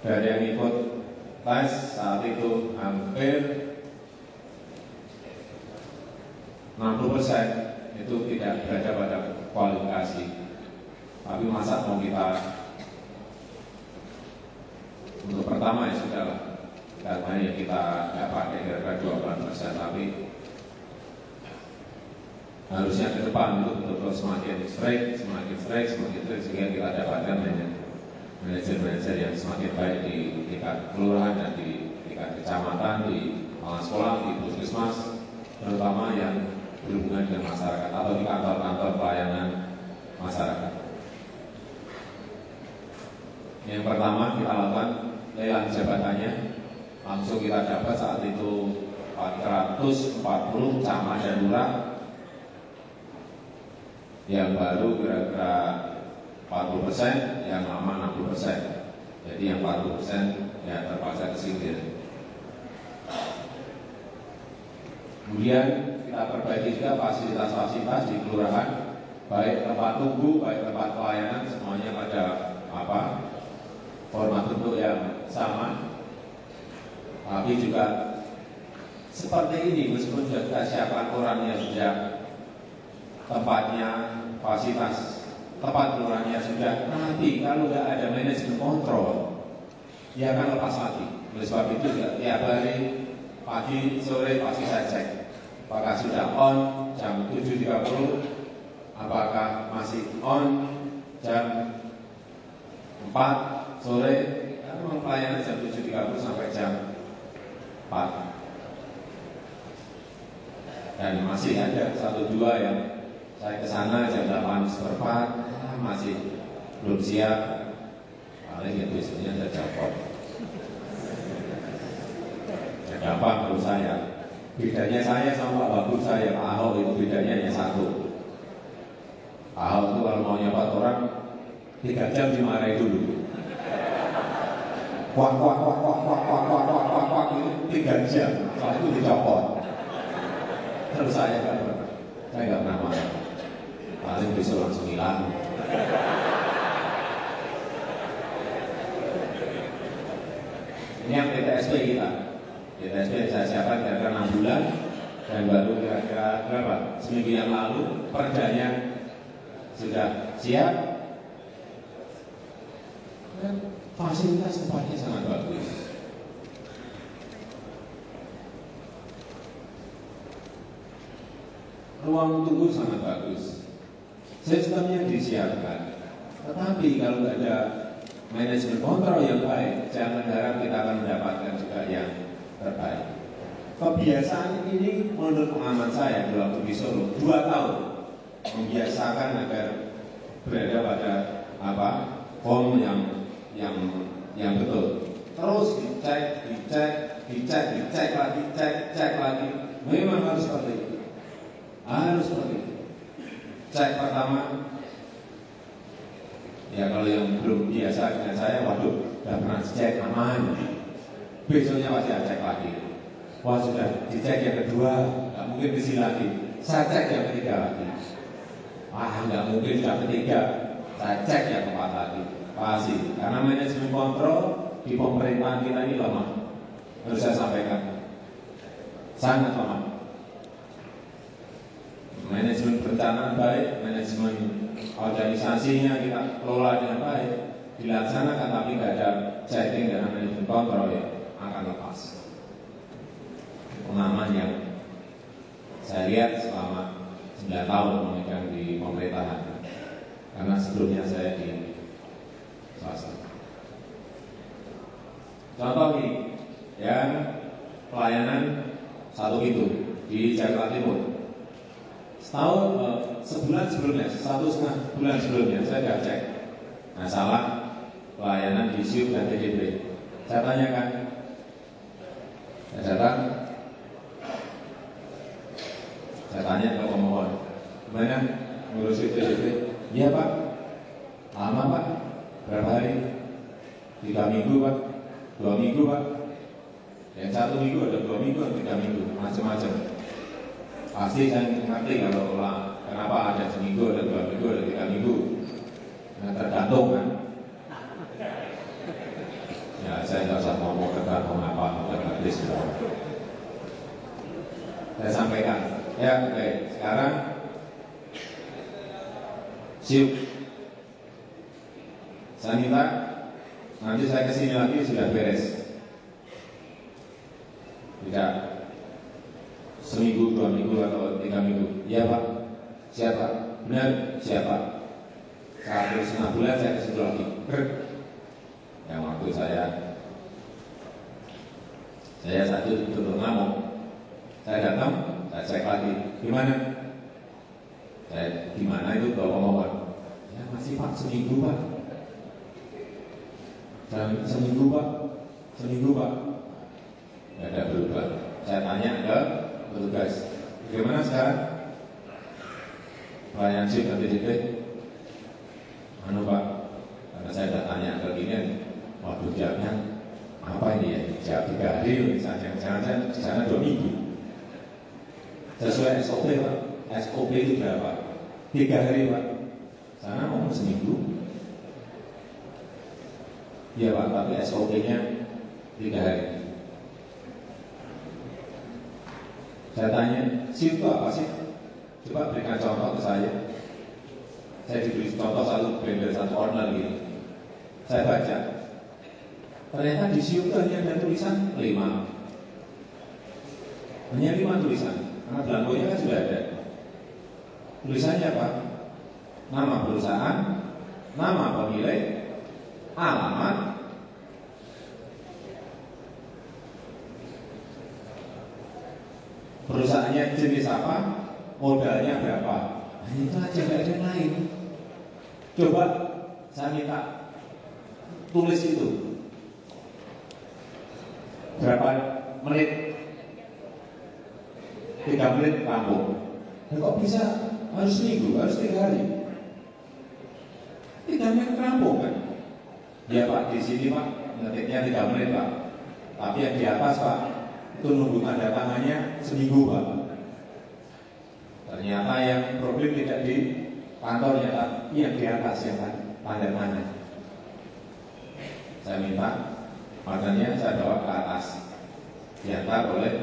Dari yang ikut tes saat itu hampir 60% itu tidak berada pada kualifikasi. Tapi masa mau kita untuk pertama ya sudah lah, karena ya kita dapat kira-kira 20%, tapi harusnya ke depan itu betul-betul semakin strict sehingga kita dapatkan manajer-manajer yang semakin baik di tingkat kelurahan dan di tingkat kecamatan, di sekolah, di puskesmas, terutama yang berhubungan dengan masyarakat atau di kantor-kantor pelayanan masyarakat. Yang pertama kita lakukan lelang jabatannya, langsung kita dapat saat itu 440 camat dan lurah, yang baru kira-kira 40%, yang lama 60%. Jadi yang 40% ya terpaksa disingkir. Kemudian kita perbaiki juga fasilitas-fasilitas di kelurahan, baik tempat tunggu, baik tempat pelayanan, semuanya pada format bentuk yang sama. Tapi juga seperti ini, meskipun sudah kita siapkan orangnya sudah, tempatnya, fasilitas tempat kelurahannya sudah, nanti kalau nggak ada manajemen kontrol, dia akan lepas lagi. Oleh sebab itu juga tiap hari pagi sore pasti saya cek apakah sudah on jam 7.30, apakah masih on jam 4 sore, karena memang pelayanan jam 7.30 sampai jam 4. Dan masih ada 1-2 yang saya ke sana jam 8:15, masih belum siap, paling ya besoknya saya copot. Ada apa menurut saya? Bedanya saya sama Pak Bagus saya, Pak Ahok itu bedanya hanya satu. Ahok itu kalau mau nyopot orang 3 jam dimarahi dulu. Wak itu 3 jam, soal itu dicopot. Terus saya nggak pernah marah. Paling besok langsung hilang. Ini yang PTSP kita. PTSP yang saya siapkan kira-kira 6 bulan, dan baru kira-kira berapa? Seminggu yang lalu perdanya sudah siap. Dan fasilitas tempatnya sangat bagus. Ruang tunggu sangat bagus. Sistemnya disiapkan. Tetapi kalau tidak ada manajemen kontrol yang baik, jangan harap kita akan mendapatkan juga yang terbaik. Kebiasaan ini menurut pengalaman saya di waktu di Solo 2 tahun membiasakan agar berada pada form yang betul. Terus dicek lagi. Memang harus seperti itu. Harus seperti itu. Cek pertama, ya kalau yang belum biasa dengan saya, waduh, udah pernah cek aman. Besoknya pasti cek lagi. Wah sudah dicek yang kedua, nggak mungkin kesini lagi. Saya cek yang ketiga lagi. Nggak mungkin sudah ketiga, saya cek yang keempat lagi. Pasti, karena manajemen kontrol di pemerintahan kita ini lemah. Harus saya sampaikan, sangat lemah. Manajemen perencanaan baik, manajemen organisasinya kita kelola dengan baik, dilaksanakan, tapi tidak ada checking dan manajemen kontrol ya akan lepas. Pengalaman yang saya lihat selama 9 tahun memegang di pemerintahan, karena sebelumnya saya di swasta. Contoh ini, yang pelayanan 1 pintu di Jakarta Timur. Sebulan sebelumnya, 1,5 bulan sebelumnya, saya sudah cek masalah pelayanan di SIUP dan TDP. Saya tanyakan, saya datang, saya tanya ke pemohon, gimana ngurusin TDP? Iya Pak, lama Pak, berapa hari? 3 minggu Pak, 2 minggu Pak. Yang 1 minggu ada 2 minggu, 3 minggu, macam-macam. Pasti saya ngerti kalau kenapa ada seminggu, ada 2 minggu, ada 3 minggu. Nah, tergantung kan. Ya saya nggak usah ngomong tergantung apa, udah habis semua. Saya sampaikan. Ya, oke. Sekarang siap. Saya minta nanti saya kesini lagi sudah beres. Tidak seminggu, 2 minggu atau 3 minggu. Iya Pak. Siapa? Benar? Siapa? 1,5 bulan saya kesini lagi. Yang waktu saya satu tutup ngamuk. Saya datang, saya cek lagi. Gimana? Saya gimana itu bawa omongan? Ya masih Pak, seminggu Pak. Seminggu Pak. Tidak ada berubah. Saya tanya ke petugas, bagaimana sekarang? Pelayanan sip nanti dikit. Pak, karena saya sudah tanya ke gini, waduh jawabnya apa ini ya? Jawab 3 hari, misalnya, jangan-jangan di sana 2 minggu. Sesuai SOP Pak, SOP itu berapa? 3 hari Pak, sana mau seminggu. Iya Pak, tapi SOP-nya 3 hari. Saya tanya, SIP itu apa sih? Coba berikan contoh ke saya. Saya diberi contoh satu blender, satu owner gitu. Saya baca, ternyata di SIP itu hanya ada tulisan 5. Hanya 5 tulisan, karena belangkonya kan sudah ada. Tulisannya apa? Nama perusahaan, nama pemilik, alamat, perusahaannya jenis apa, modalnya berapa. Hanya itu aja, nggak ada yang lain. Coba saya minta tulis itu berapa menit, 3 menit rampung. Nah, kok bisa harus seminggu, harus 3 hari? 3 menit rampung kan? Ya Pak, di sini Pak, ngetiknya 3 menit Pak. Tapi yang di atas Pak, itu nunggu tanda tangannya seminggu Pak. Ternyata yang problem tidak di kantornya Pak, yang di atas yang tanda tangan. Saya minta, makanya saya bawa ke atas, diantar oleh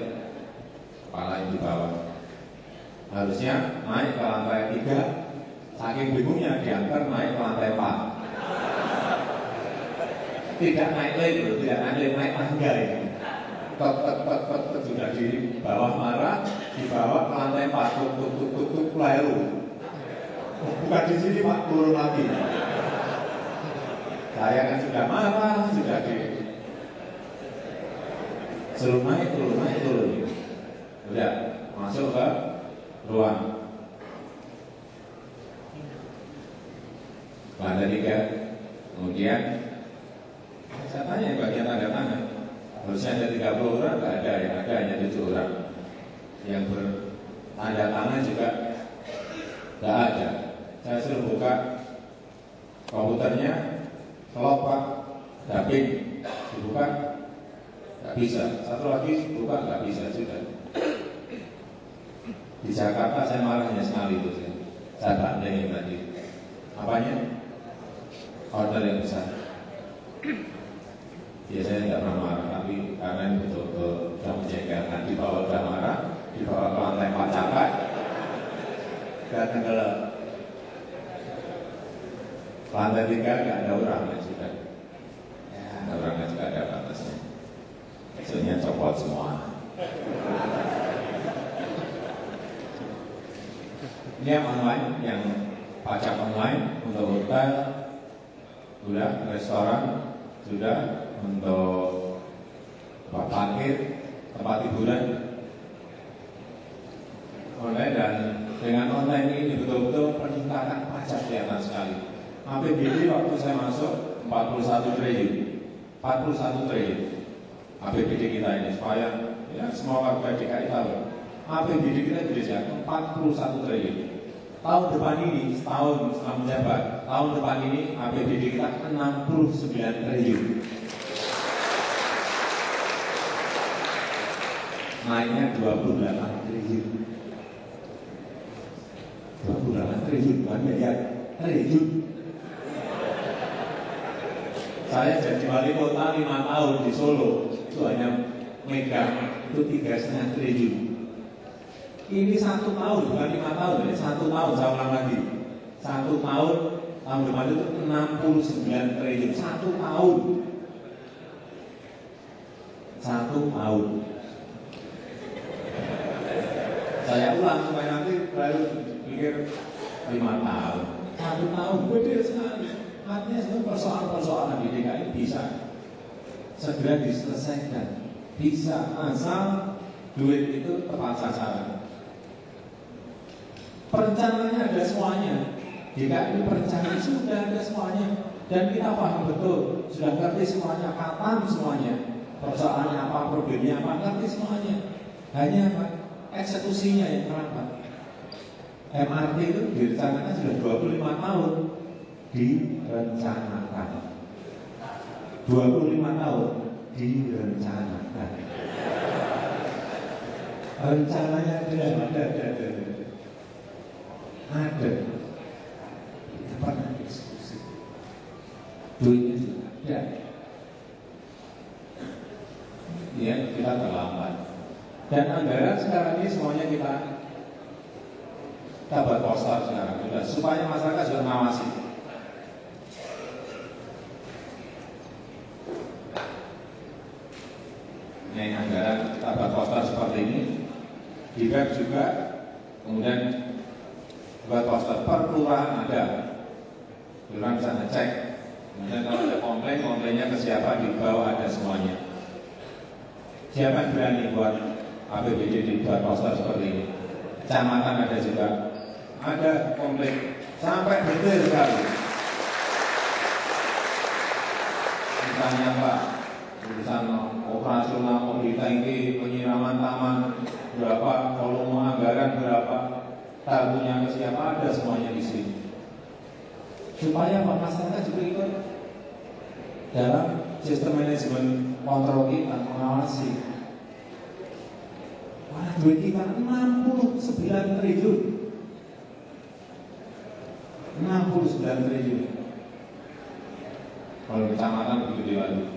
kepala yang di bawah. Harusnya naik ke lantai 3, saking bingungnya diantar naik ke lantai 4. Tidak naik lift, naik tangga ini. Sudah di bawah marah, dibawa ke lantai 4, tuk, lalu. Bukan di sini Pak, turun lagi. Saya kan sudah marah, sudah suruh naik, turun. Udah, masuk ke ruang. Lantai 3, kemudian saya tanya bagian tanda tangan. Harusnya ada 30 orang, nggak ada, yang ada hanya 7 orang. Yang bertanda tangan juga nggak ada. Saya suruh buka komputernya, kelop Pak, daping, dibuka, nggak bisa. Satu lagi buka, nggak bisa juga. Di Jakarta saya marahnya sekali itu, saya bandingin tadi. Apanya? Order yang besar. Biasanya nggak pernah marah, tapi karena ini betul-betul sudah menjengkelkan, di bawah udah marah, dibawa ke lantai 4 capai, datang ke lantai 3 nggak ada orangnya sudah. Ya, ada orangnya juga ada batasnya. Hasilnya copot semua. Ini yang online, yang pajak online untuk hotel, sudah, restoran, sudah, untuk tempat parkir, tempat hiburan online. Dan dengan online ini betul-betul peningkatan pajak kelihatan sekali. APBD waktu saya masuk 41 triliun, 41 triliun APBD kita ini, supaya ya semua warga DKI tahu APBD kita jadi 41 triliun. Tahun depan ini, setahun setelah menjabat, tahun depan ini APBD kita 69 triliun. Naiknya 28 triliun. 28 triliun, bukan miliar, triliun. Saya jadi wali kota 5 tahun di Solo, itu hanya megang itu 3,5 triliun. Ini 1 tahun, bukan 5 tahun, ini 1 tahun, saya ulang lagi. 1 tahun, tahun depan itu 69 triliun, 1 tahun. 1 tahun. Saya ulang supaya nanti baru pikir 5 tahun. 1 tahun, gede sekali. Artinya sebenarnya persoalan-persoalan di DKI bisa segera diselesaikan, bisa asal duit itu tepat sasaran. Perencanaannya ada semuanya. DKI perencanaan sudah ada semuanya, dan kita paham betul, sudah ngerti semuanya, kapan semuanya, persoalannya apa, problemnya apa, ngerti semuanya. Hanya apa? Eksekusinya yang terlambat. MRT itu direncanakan sudah 25 tahun. Direncanakan 25 tahun direncanakan. Rencananya ada. Kita pernah diskusi. Duitnya juga ada. Ya, kita terlambat. Dan anggaran sekarang ini semuanya kita buat poster sekarang juga, supaya masyarakat juga mengawasi. Ini anggaran kita buat poster seperti ini, di web juga, kemudian buat poster per kelurahan ada, kelurahan bisa ngecek, kemudian kalau ada komplain, komplainnya ke siapa, di bawah ada semuanya. Siapa yang berani buat APBD dibuat poster seperti ini? Kecamatan ada juga, ada komplain sampai detail sekali. Misalnya Pak, urusan operasional pemerintah ini, penyiraman taman berapa, volume anggaran berapa, tabunya ke siapa, ada semuanya di sini. Supaya Pak masyarakat juga ikut dalam sistem manajemen kontrol kita, mengawasi. Wah, duit kita 69 triliun. 69 triliun. Kalau kecamatan begitu lagi.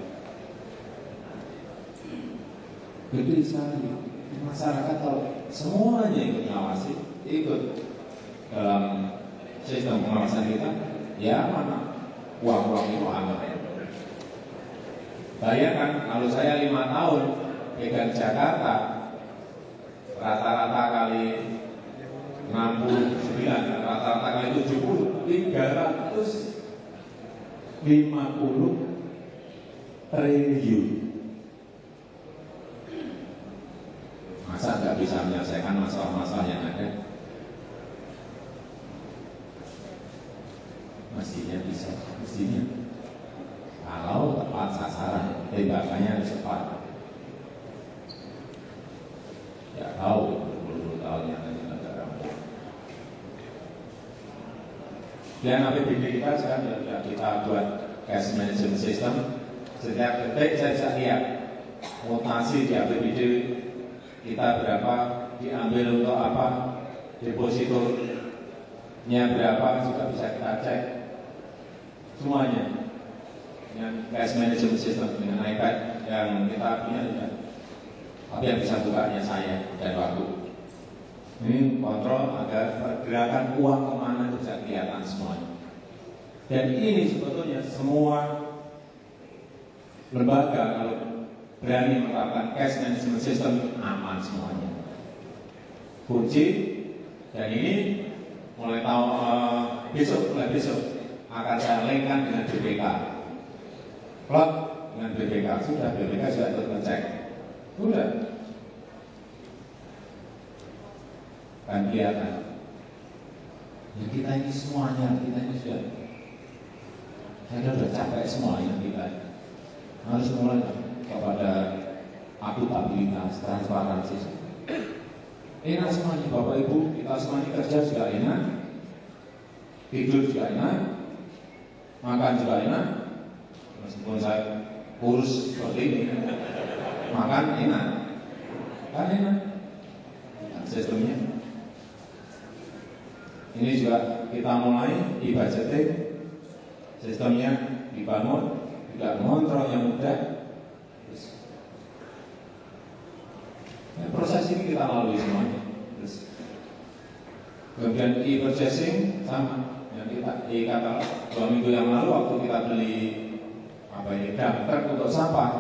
Gede sekali. Masyarakat kalau semuanya ikut mengawasi, ikut dalam sistem pengawasan kita, ya mana uang-uang itu aman. Bayangkan kalau saya 5 tahun pegang Jakarta, rata-rata kali 69, rata-rata kali 70, 350 triliun. Masa nggak bisa menyelesaikan masalah-masalah yang ada? Mestinya bisa, mestinya. Kalau tepat sasaran, tembakannya cepat. Ya tahu, berpuluh tahun yang akan negara. Dan APBD kita sekarang sudah kita buat cash management system. Setiap detik saya bisa lihat mutasi di APBD kita berapa, diambil untuk apa, depositonya berapa, juga bisa kita cek semuanya. Dengan cash management system, dengan iPad yang kita punya juga. Tapi yang bisa buka hanya saya dan waktu. Ini kontrol agar pergerakan uang kemana itu bisa kelihatan semuanya. Dan ini sebetulnya semua lembaga kalau berani menerapkan cash management system aman semuanya. Kunci, dan ini mulai mulai besok akan saya linkkan dengan BPK. Plot dengan BPK, sudah BPK sudah ikut ngecek. Sudah. Kan kelihatan. Ya kita ini semuanya, kita ini sudah capek semuanya kita. Harus mulai kepada akuntabilitas, transparansi. Enak semuanya Bapak Ibu, kita semuanya kerja juga enak, tidur juga enak, makan juga enak, meskipun saya kurus seperti ini, makan enak, kan enak sistemnya. Ini juga kita mulai di budgeting, sistemnya dibangun, juga mengontrol yang mudah. Ya, proses ini kita lalui semuanya. Bagian e-purchasing sama yang kita kata 2 minggu yang lalu waktu kita beli daftar untuk sampah,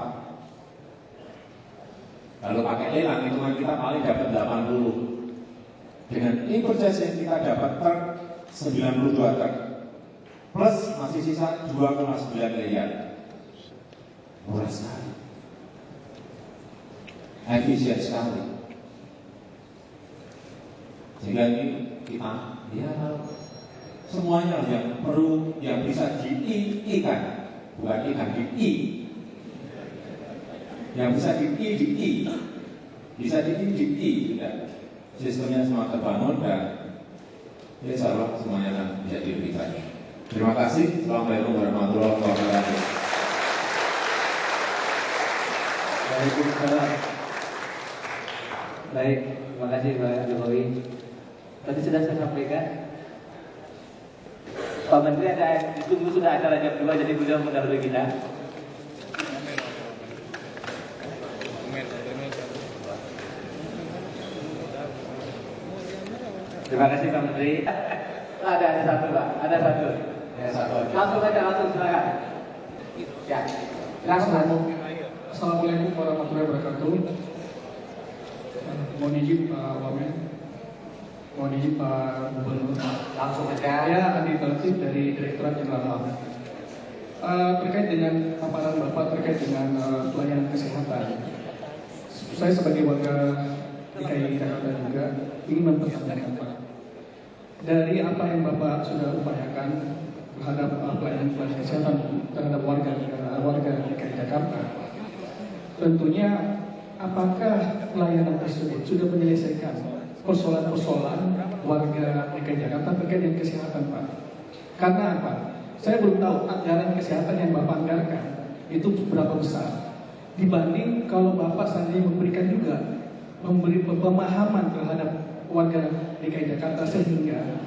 kalau pakai lelang hitungan kita paling dapat 80. Dengan e-purchasing kita dapat truk 92 truk plus masih sisa 2,9 miliar. Murah sekali, efisien sekali. Sehingga ini kita semuanya yang perlu yang bisa di-i-kan, bukan ikan di-i, yang bisa di-i, bisa di-i, tidak. Sistemnya semua terbangun dan insya Allah semuanya akan bisa diberikan. Terima kasih. Assalamualaikum warahmatullahi wabarakatuh. Waalaikumsalam. Baik, terima kasih Pak Jokowi. Tadi sudah saya sampaikan, Pak Menteri ada ditunggu sudah acara jam 2, jadi beliau mendahului kita. Terima kasih Pak Menteri. Ada satu Pak, ada satu. Ya, satu. Langsung aja, langsung silakan. Ya, langsung. Assalamualaikum warahmatullahi wabarakatuh. Mohon izin Pak Wamen, mohon izin Pak Gubernur. Langsung aja. Ya, Andi Tertib dari Direktorat Jenderal HAM. Terkait dengan paparan Bapak terkait dengan pelayanan kesehatan, saya sebagai warga DKI Jakarta juga ingin mempertanyakan Pak, dari apa yang Bapak sudah upayakan terhadap pelayanan kesehatan terhadap warga DKI Jakarta, tentunya apakah pelayanan tersebut sudah menyelesaikan persoalan-persoalan warga DKI Jakarta terkait dengan kesehatan Pak? Karena apa? Saya belum tahu anggaran kesehatan yang Bapak anggarkan itu berapa besar dibanding kalau Bapak sendiri memberikan juga memberi pemahaman terhadap warga DKI Jakarta, sehingga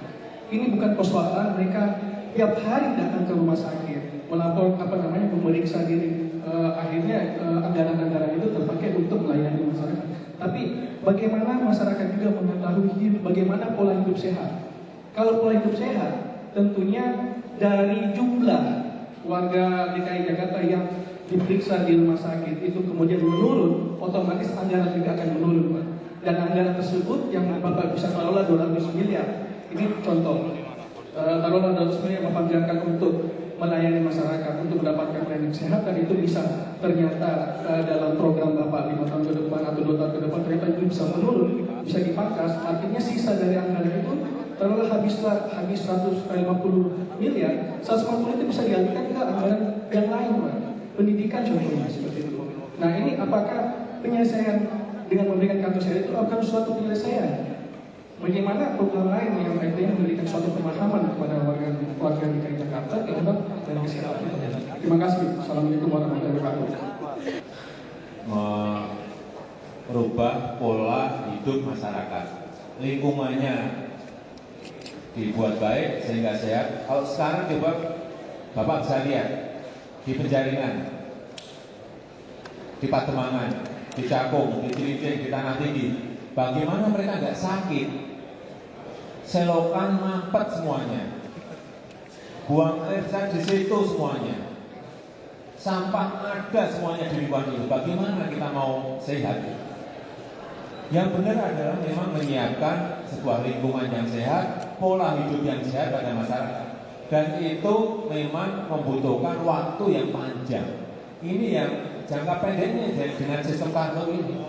ini bukan persoalan mereka tiap hari datang ke rumah sakit melapor memeriksa diri, akhirnya anggaran-anggaran itu terpakai untuk melayani masyarakat. Tapi bagaimana masyarakat juga mengetahui bagaimana pola hidup sehat? Kalau pola hidup sehat, tentunya dari jumlah warga DKI Jakarta yang diperiksa di rumah sakit itu kemudian menurun, otomatis anggaran juga akan menurun Pak. Dan anggaran tersebut yang Bapak bisa taruhlah 200 miliar. Ini contoh, taruhlah 200 miliar Bapak anggarkan untuk melayani masyarakat, untuk mendapatkan pelayanan kesehatan, itu bisa ternyata dalam program Bapak 5 tahun ke depan atau 2 tahun ke depan ternyata itu bisa menurun, bisa dipangkas. Artinya sisa dari anggaran itu taruhlah habis 150 miliar, 150 itu bisa dialihkan ke anggaran yang lain Pak. Pendidikan contohnya seperti itu. Nah ini apakah penyelesaian dengan memberikan kartu sehat itu akan suatu penyelesaian? Bagaimana program lain yang akhirnya memberikan suatu pemahaman kepada warga DKI Jakarta terhadap dan kesehatan? Terima kasih. Assalamualaikum warahmatullahi wabarakatuh. Merubah pola hidup masyarakat, lingkungannya dibuat baik sehingga sehat. Kalau sekarang coba Bapak bisa lihat di Penjaringan, di Pademangan, di Cakung, di Cilincing, di Tanah Tinggi, bagaimana mereka nggak sakit? Selokan mampet semuanya, buang air di situ semuanya, sampah ada semuanya di lingkungan itu. Bagaimana kita mau sehat? Yang benar adalah memang menyiapkan sebuah lingkungan yang sehat, pola hidup yang sehat pada masyarakat. Dan itu memang membutuhkan waktu yang panjang. Ini yang jangka pendeknya dengan sistem kartu ini.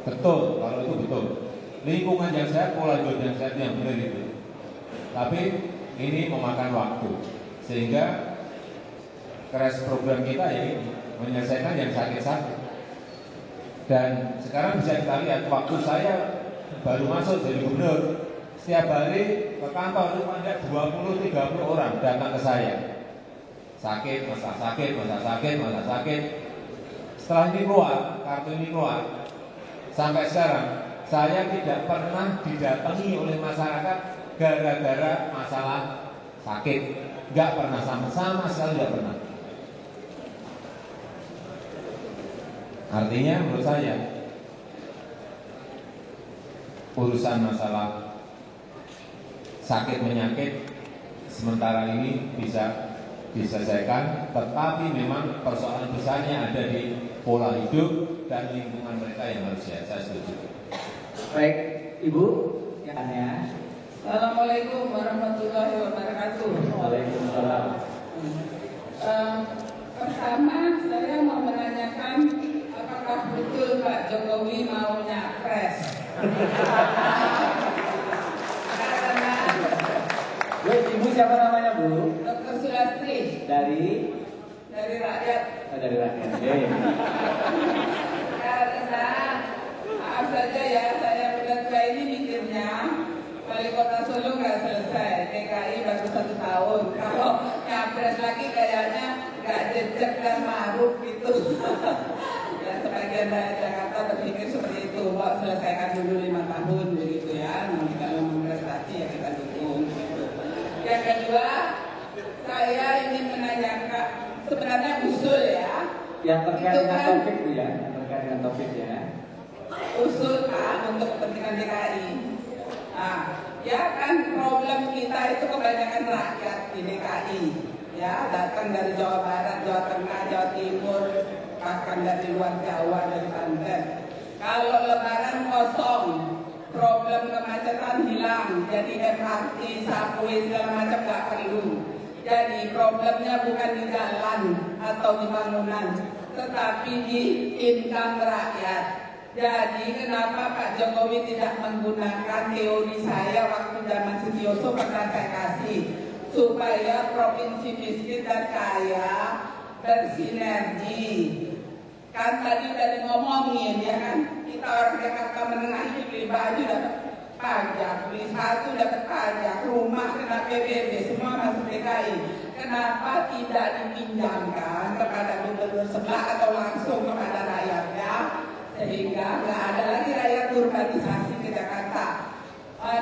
Betul, kalau itu betul. Lingkungan yang sehat, pola hidup yang sehat yang benar itu. Tapi ini memakan waktu. Sehingga crash program kita ini menyelesaikan yang sakit-sakit. Dan sekarang bisa kita lihat, waktu saya baru masuk jadi gubernur, setiap hari ke kantor itu ada 20-30 orang datang ke saya. sakit, masalah sakit, masalah sakit, masalah sakit. Setelah ini keluar, kartu ini keluar, sampai sekarang saya tidak pernah didatangi oleh masyarakat gara-gara masalah sakit. Nggak pernah, sama sekali nggak pernah. Artinya menurut saya urusan masalah sakit menyakit sementara ini bisa diselesaikan, tetapi memang persoalan besarnya ada di pola hidup dan lingkungan mereka yang harus saya setuju. Baik, Ibu, yang ya. Assalamualaikum warahmatullahi wabarakatuh. Waalaikumsalam. Pertama, saya mau menanyakan apakah betul Pak Jokowi mau nyapres? Bu, Ibu siapa namanya, Bu? Dr. Sulastri. Dari Rakyat. Dari rakyat. Karena maaf saja ya, saya berdua ini mikirnya Wali Kota Solo nggak selesai, DKI baru 1 tahun. Kalau nyapres lagi kayaknya nggak jejak dan maruf gitu. Ya sebagian dari Jakarta berpikir seperti itu, mau selesaikan dulu 5 tahun begitu ya. Nanti kalau prestasi ya kita dukung. Gitu. Yang kedua, saya ingin menanyakan sebenarnya usul ya. Yang terkait dengan kan, topik, Bu ya, yang terkait dengan topik ya. Usul kan untuk kepentingan DKI. Nah, ya kan problem kita itu kebanyakan rakyat di DKI. Ya, datang dari Jawa Barat, Jawa Tengah, Jawa Timur, bahkan dari luar Jawa, dari Banten. Kalau lebaran kosong, problem kemacetan hilang, jadi MRT, subway segala macam nggak perlu. Jadi problemnya bukan di jalan atau di bangunan, tetapi di income rakyat. Jadi kenapa Pak Jokowi tidak menggunakan teori saya waktu zaman Sutioso pernah saya kasih, supaya provinsi miskin dan kaya bersinergi. Kan tadi udah ngomongin ya kan, kita orang Jakarta menengah ini beli baju dapat pajak, beli satu dapat pajak, rumah kena PBB, semua masuk DKI. Kenapa tidak dipinjamkan kepada gubernur sebelah atau langsung kepada rakyatnya, sehingga nggak ada lagi rakyat urbanisasi ke Jakarta.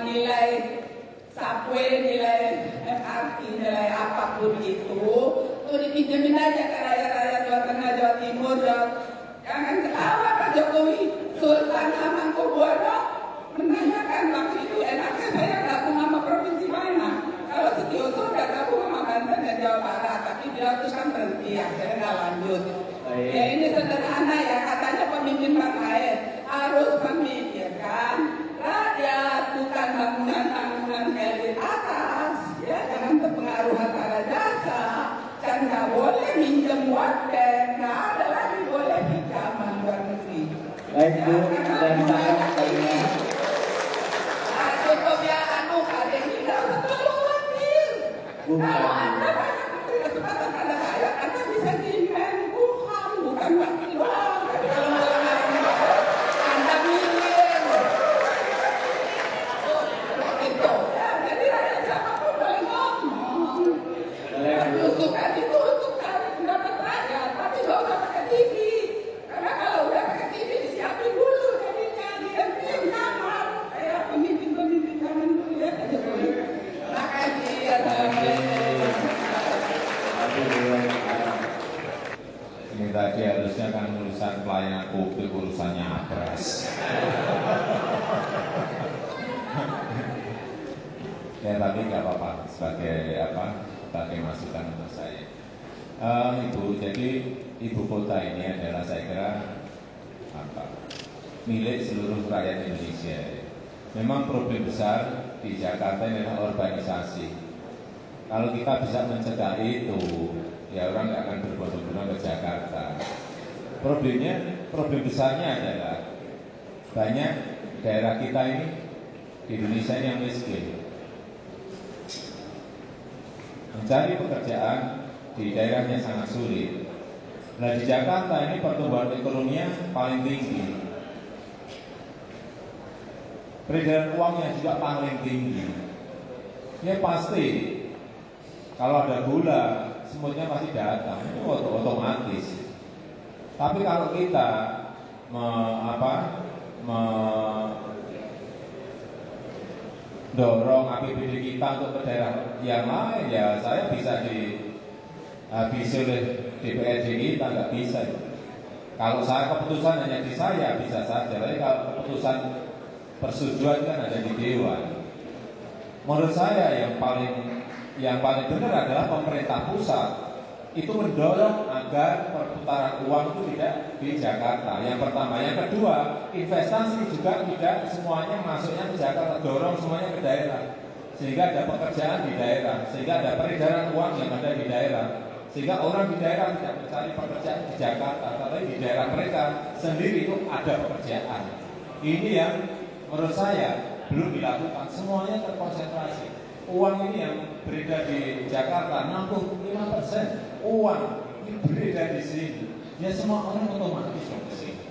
Nilai subway, nilai MRT, nilai apapun itu dipinjemin aja ke rakyat-rakyat Jawa Tengah, Jawa Timur. Jangan ketawa Pak Jokowi, Sultan Hamengkubuwono menanyakan waktu itu enaknya saya gabung sama provinsi mana. Kalau Sutioso udah gabung sama Banten dan Jawa Barat, tapi dia terus kan berhenti, akhirnya nggak lanjut. Ya ini sederhana ya, katanya pemimpin bangsa harus memikirkan rakyat, bukan bangunan-bangunan elit atas. Ya jangan terpengaruh antara jasa, dan nggak boleh minjem World Bank, nggak ada lagi boleh pinjaman luar negeri. Baik Bu, sudah ditangkap kalinya. Cukup ya anu, ada yang tidak usah terlalu khawatir. Kalau Anda banyak memberi kesempatan pada saya, Anda bisa di Menkumham, bukan wakil doang. Tapi kalau mau Anda milih. Itu ya, jadi rakyat siapapun boleh ngomong. Usukan itu untuk pendapat rakyat, tapi nggak usah pakai TV. Karena kalau udah pakai TV disiapin dulu jadinya diambil kamar. Kayak pemimpin-pemimpin zaman dulu ya. Makasih ya. Ini tadi harusnya kan urusan pelayanan publik, urusannya apres. Ya tapi nggak apa-apa, sebagai masukan untuk saya. Ibu, jadi ibu kota ini adalah saya kira milik seluruh rakyat Indonesia. Memang problem besar di Jakarta ini adalah urbanisasi. Kalau kita bisa mencegah itu, ya orang nggak akan berbondong-bondong ke Jakarta. Problem besarnya adalah banyak daerah kita ini di Indonesia ini yang miskin. Mencari pekerjaan di daerahnya sangat sulit. Nah di Jakarta ini pertumbuhan ekonominya paling tinggi, peredaran uangnya juga paling tinggi. Ya pasti kalau ada gula semutnya pasti datang, itu otomatis. Tapi kalau kita mendorong APBD kita untuk ke daerah yang lain, ya saya bisa dihabisi oleh DPRD kita, nggak bisa. Kalau saya keputusan hanya di saya bisa saja, tapi kalau keputusan persetujuan kan ada di Dewan. Menurut saya yang paling benar adalah pemerintah pusat itu mendorong agar perputaran uang itu tidak di Jakarta. Yang pertama, yang kedua, investasi juga tidak semuanya masuknya ke Jakarta, dorong semuanya ke daerah, sehingga ada pekerjaan di daerah, sehingga ada peredaran uang yang ada di daerah, sehingga orang di daerah tidak mencari pekerjaan di Jakarta, tapi di daerah mereka sendiri itu ada pekerjaan. Ini yang menurut saya belum dilakukan, semuanya terkonsentrasi. Uang ini yang beredar di Jakarta 65% uang ini beredar di sini. Ya semua orang otomatis ke sini.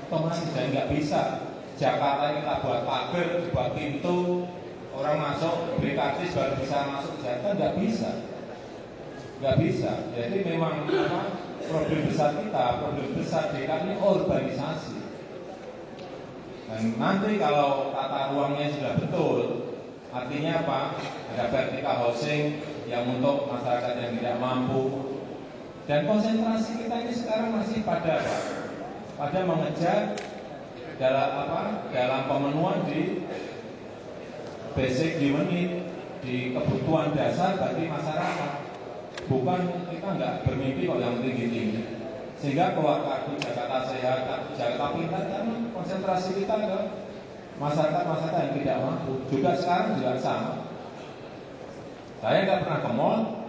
Otomatis dan nggak bisa. Jakarta ini kita buat pagar, dibuat pintu, orang masuk beli karcis baru bisa masuk ke Jakarta, nggak bisa. Nggak bisa. Jadi memang problem besar kita, problem besar DKI ini urbanisasi. Dan nanti kalau tata ruangnya sudah betul, artinya apa? Ada vertical housing yang untuk masyarakat yang tidak mampu. Dan konsentrasi kita ini sekarang masih pada mengejar dalam pemenuhan di basic unit, di kebutuhan dasar bagi masyarakat. Bukan kita nggak bermimpi kok yang tinggi-tinggi. Sehingga keluar kartu Jakarta Sehat, kartu Jakarta Pintar, karena konsentrasi kita ke masyarakat yang tidak mampu. Juga sekarang juga sama. Saya nggak pernah ke mall,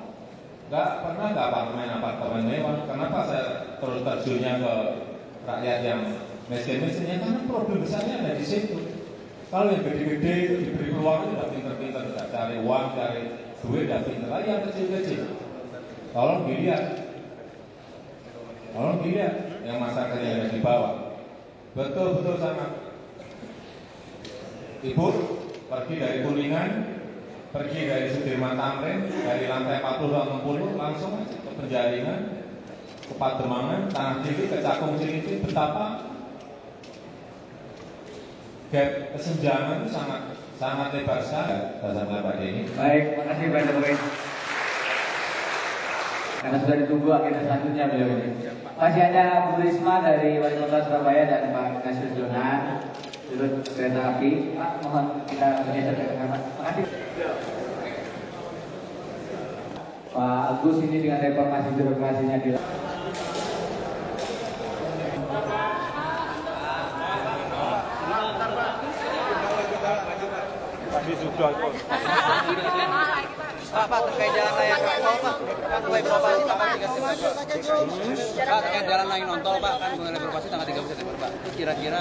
nggak pernah ke apartemen mewah. Kenapa saya terus terjunnya ke rakyat yang miskin-miskinnya? Karena problem besarnya ada di situ. Kalau yang gede-gede diberi peluang itu udah pinter-pinter, udah cari uang, cari duit, udah pinter. Tapi yang kecil-kecil, tolong dilihat yang masyarakat yang ada di bawah. Betul-betul sangat. Ibu pergi dari Kuningan, pergi dari Sudirman Tamrin, dari lantai 40 dan 60 langsung aja ke Penjaringan, ke Pademangan, Tanah Tinggi, ke Cakung Cilincing. Betapa gap kesenjangan itu sangat lebar sekali. Pak Denny. Baik, terima kasih Pak Jokowi. Karena sudah ditunggu agenda selanjutnya beliau ini. Masih ada Bu Risma dari Wali Kota Surabaya dan Pak Ignatius Jonan, Dirut Kereta Api. Pak, mohon kita bergeser ke tengah Pak. Terima kasih. Pak Agus ini dengan reformasi birokrasinya di Pak, terkait jalan layang nontol, Pak. Kan mulai beroperasi tanggal 3 September. Pak, terkait jalan layang nontol, Pak, kan mulai beroperasi tanggal 3 September, Pak. Kira-kira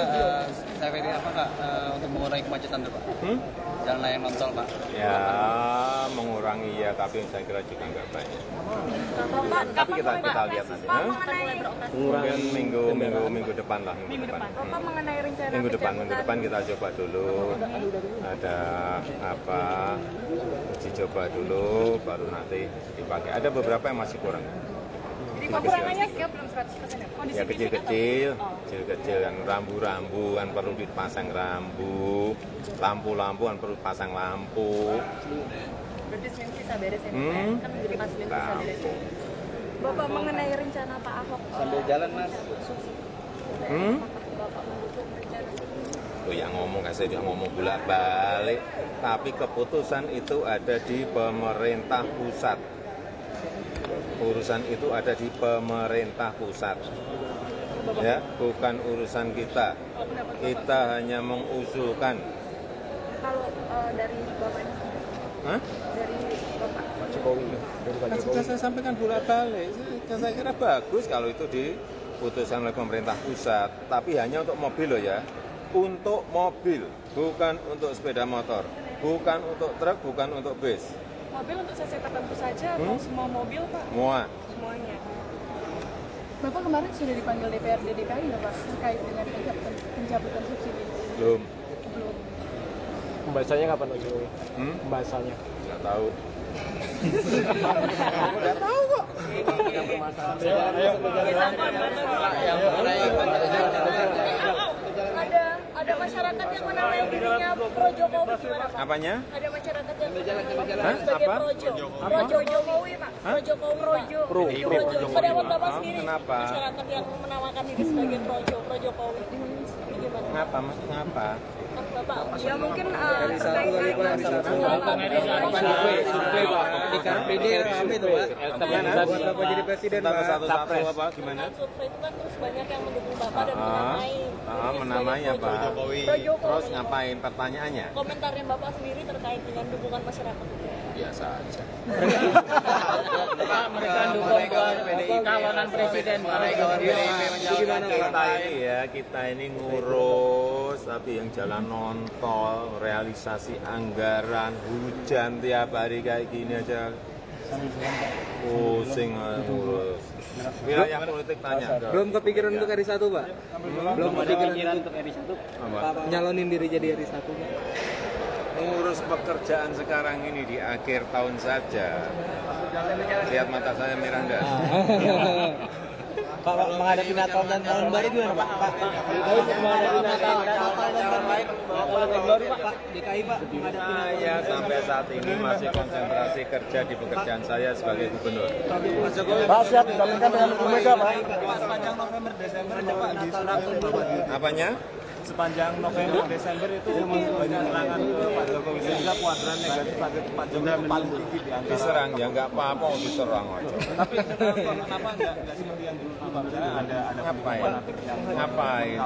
saya pilih apa, Pak, untuk mengurangi kemacetan, Pak? Jalan layang nontol, Pak. Ya, mengurangi ya, tapi saya kira juga nggak banyak. Tapi kita lihat nanti. Mungkin minggu depan lah. Minggu depan kita coba dulu. Ada apa? Uji coba dulu, baru nanti dipakai. Ada beberapa yang masih kurang. Jadi kekurangannya belum 100% ya? Ya kecil-kecil yang rambu-rambu kan perlu dipasang rambu, lampu-lampu kan perlu pasang lampu. Berarti Senin bisa beres ya? Kan jadi pas Senin bisa beres. Bapak mengenai rencana Pak Ahok sambil jalan, Mas. Bapak mendukung rencana Tuh yang ngomong, saya dia ngomong bolak-balik, tapi keputusan itu ada di pemerintah pusat. Urusan itu ada di pemerintah pusat. Ya, bukan urusan kita. Kita hanya mengusulkan. Kalau dari Bapak ini? Dari Bapak Jokowi. Kan sudah saya sampaikan bolak-balik. Saya kira bagus kalau itu diputuskan oleh pemerintah pusat, tapi hanya untuk mobil loh ya. Untuk mobil, bukan untuk sepeda motor, bukan untuk truk, bukan untuk bus. Mobil untuk sesi tertentu saja atau semua mobil, Pak? Semua. Semuanya. Bapak kemarin sudah dipanggil DPRD DKI nggak, Pak, terkait dengan pencabutan subsidi? Belum. Pembahasannya kapan, Pak Jokowi? Pembahasannya? Nggak tahu. Udah tahu kok. Ada masyarakat yang menamai dirinya pro Jokowi gimana Pak? Apanya? Ada masyarakat yang menamai Hah? sebagai Apa? pro Jokowi Pak. Pro Jokowi. Pro. Pendapat Bapak sendiri. Kenapa? Masyarakat yang menamakan diri sebagai pro Jokowi. Gimana? Ngapa? Maksudnya apa? Bapak, ya mungkin Dari satu kali Pak, survei Pak, di KPD rame tuh Pak. Buat Bapak jadi presiden Pak. Satu-satu apa? Gimana? survei itu kan terus banyak yang mendukung Bapak dan menamai. Menamai apa? Pro Jokowi. Terus ngapain pertanyaannya? Komentarnya Bapak sendiri terkait dengan dukungan masyarakat. Biasa aja. Mereka dukung calonan presiden Pak. Kita ini ngurus, tapi yang jalan nontol, realisasi anggaran, hujan tiap hari kayak gini aja. Pusing ngurus. Wilayah politik tanya. Belum kepikiran untuk RI 1 Pak? Belum kepikiran untuk RI 1? Nyalonin diri jadi RI 1 Pak? Mengurus pekerjaan sekarang ini di akhir tahun saja. Lihat mata saya merah enggak? Pak, menghadapi Natal dan tahun baru gimana Pak? Menghadapi Natal dan tahun baru Pak, DKI Pak. Saya sampai saat ini masih konsentrasi kerja di pekerjaan saya sebagai gubernur. Pak, siap didampingkan dengan Bu Mega, Pak. Sepanjang November Desember aja Pak di Surakarta Bapak. Apanya? Sepanjang November Desember itu banyak serangan ke Pak Jokowi sehingga kuadran negatif Pak Jokowi paling tinggi di antara. Diserang ya nggak apa-apa, diserang aja. Tapi kenapa nggak seperti yang dulu Pak? Misalnya ada Ngapain? Ngapain?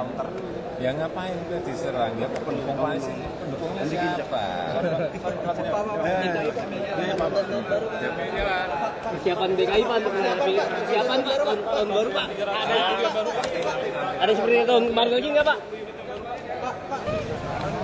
Ya ngapain juga diserang? Ya pendukung koalisi, pendukungnya siapa? Persiapan DKI Pak untuk menghadapi persiapan Pak tahun baru Pak. Ada seperti tahun kemarin lagi nggak Pak?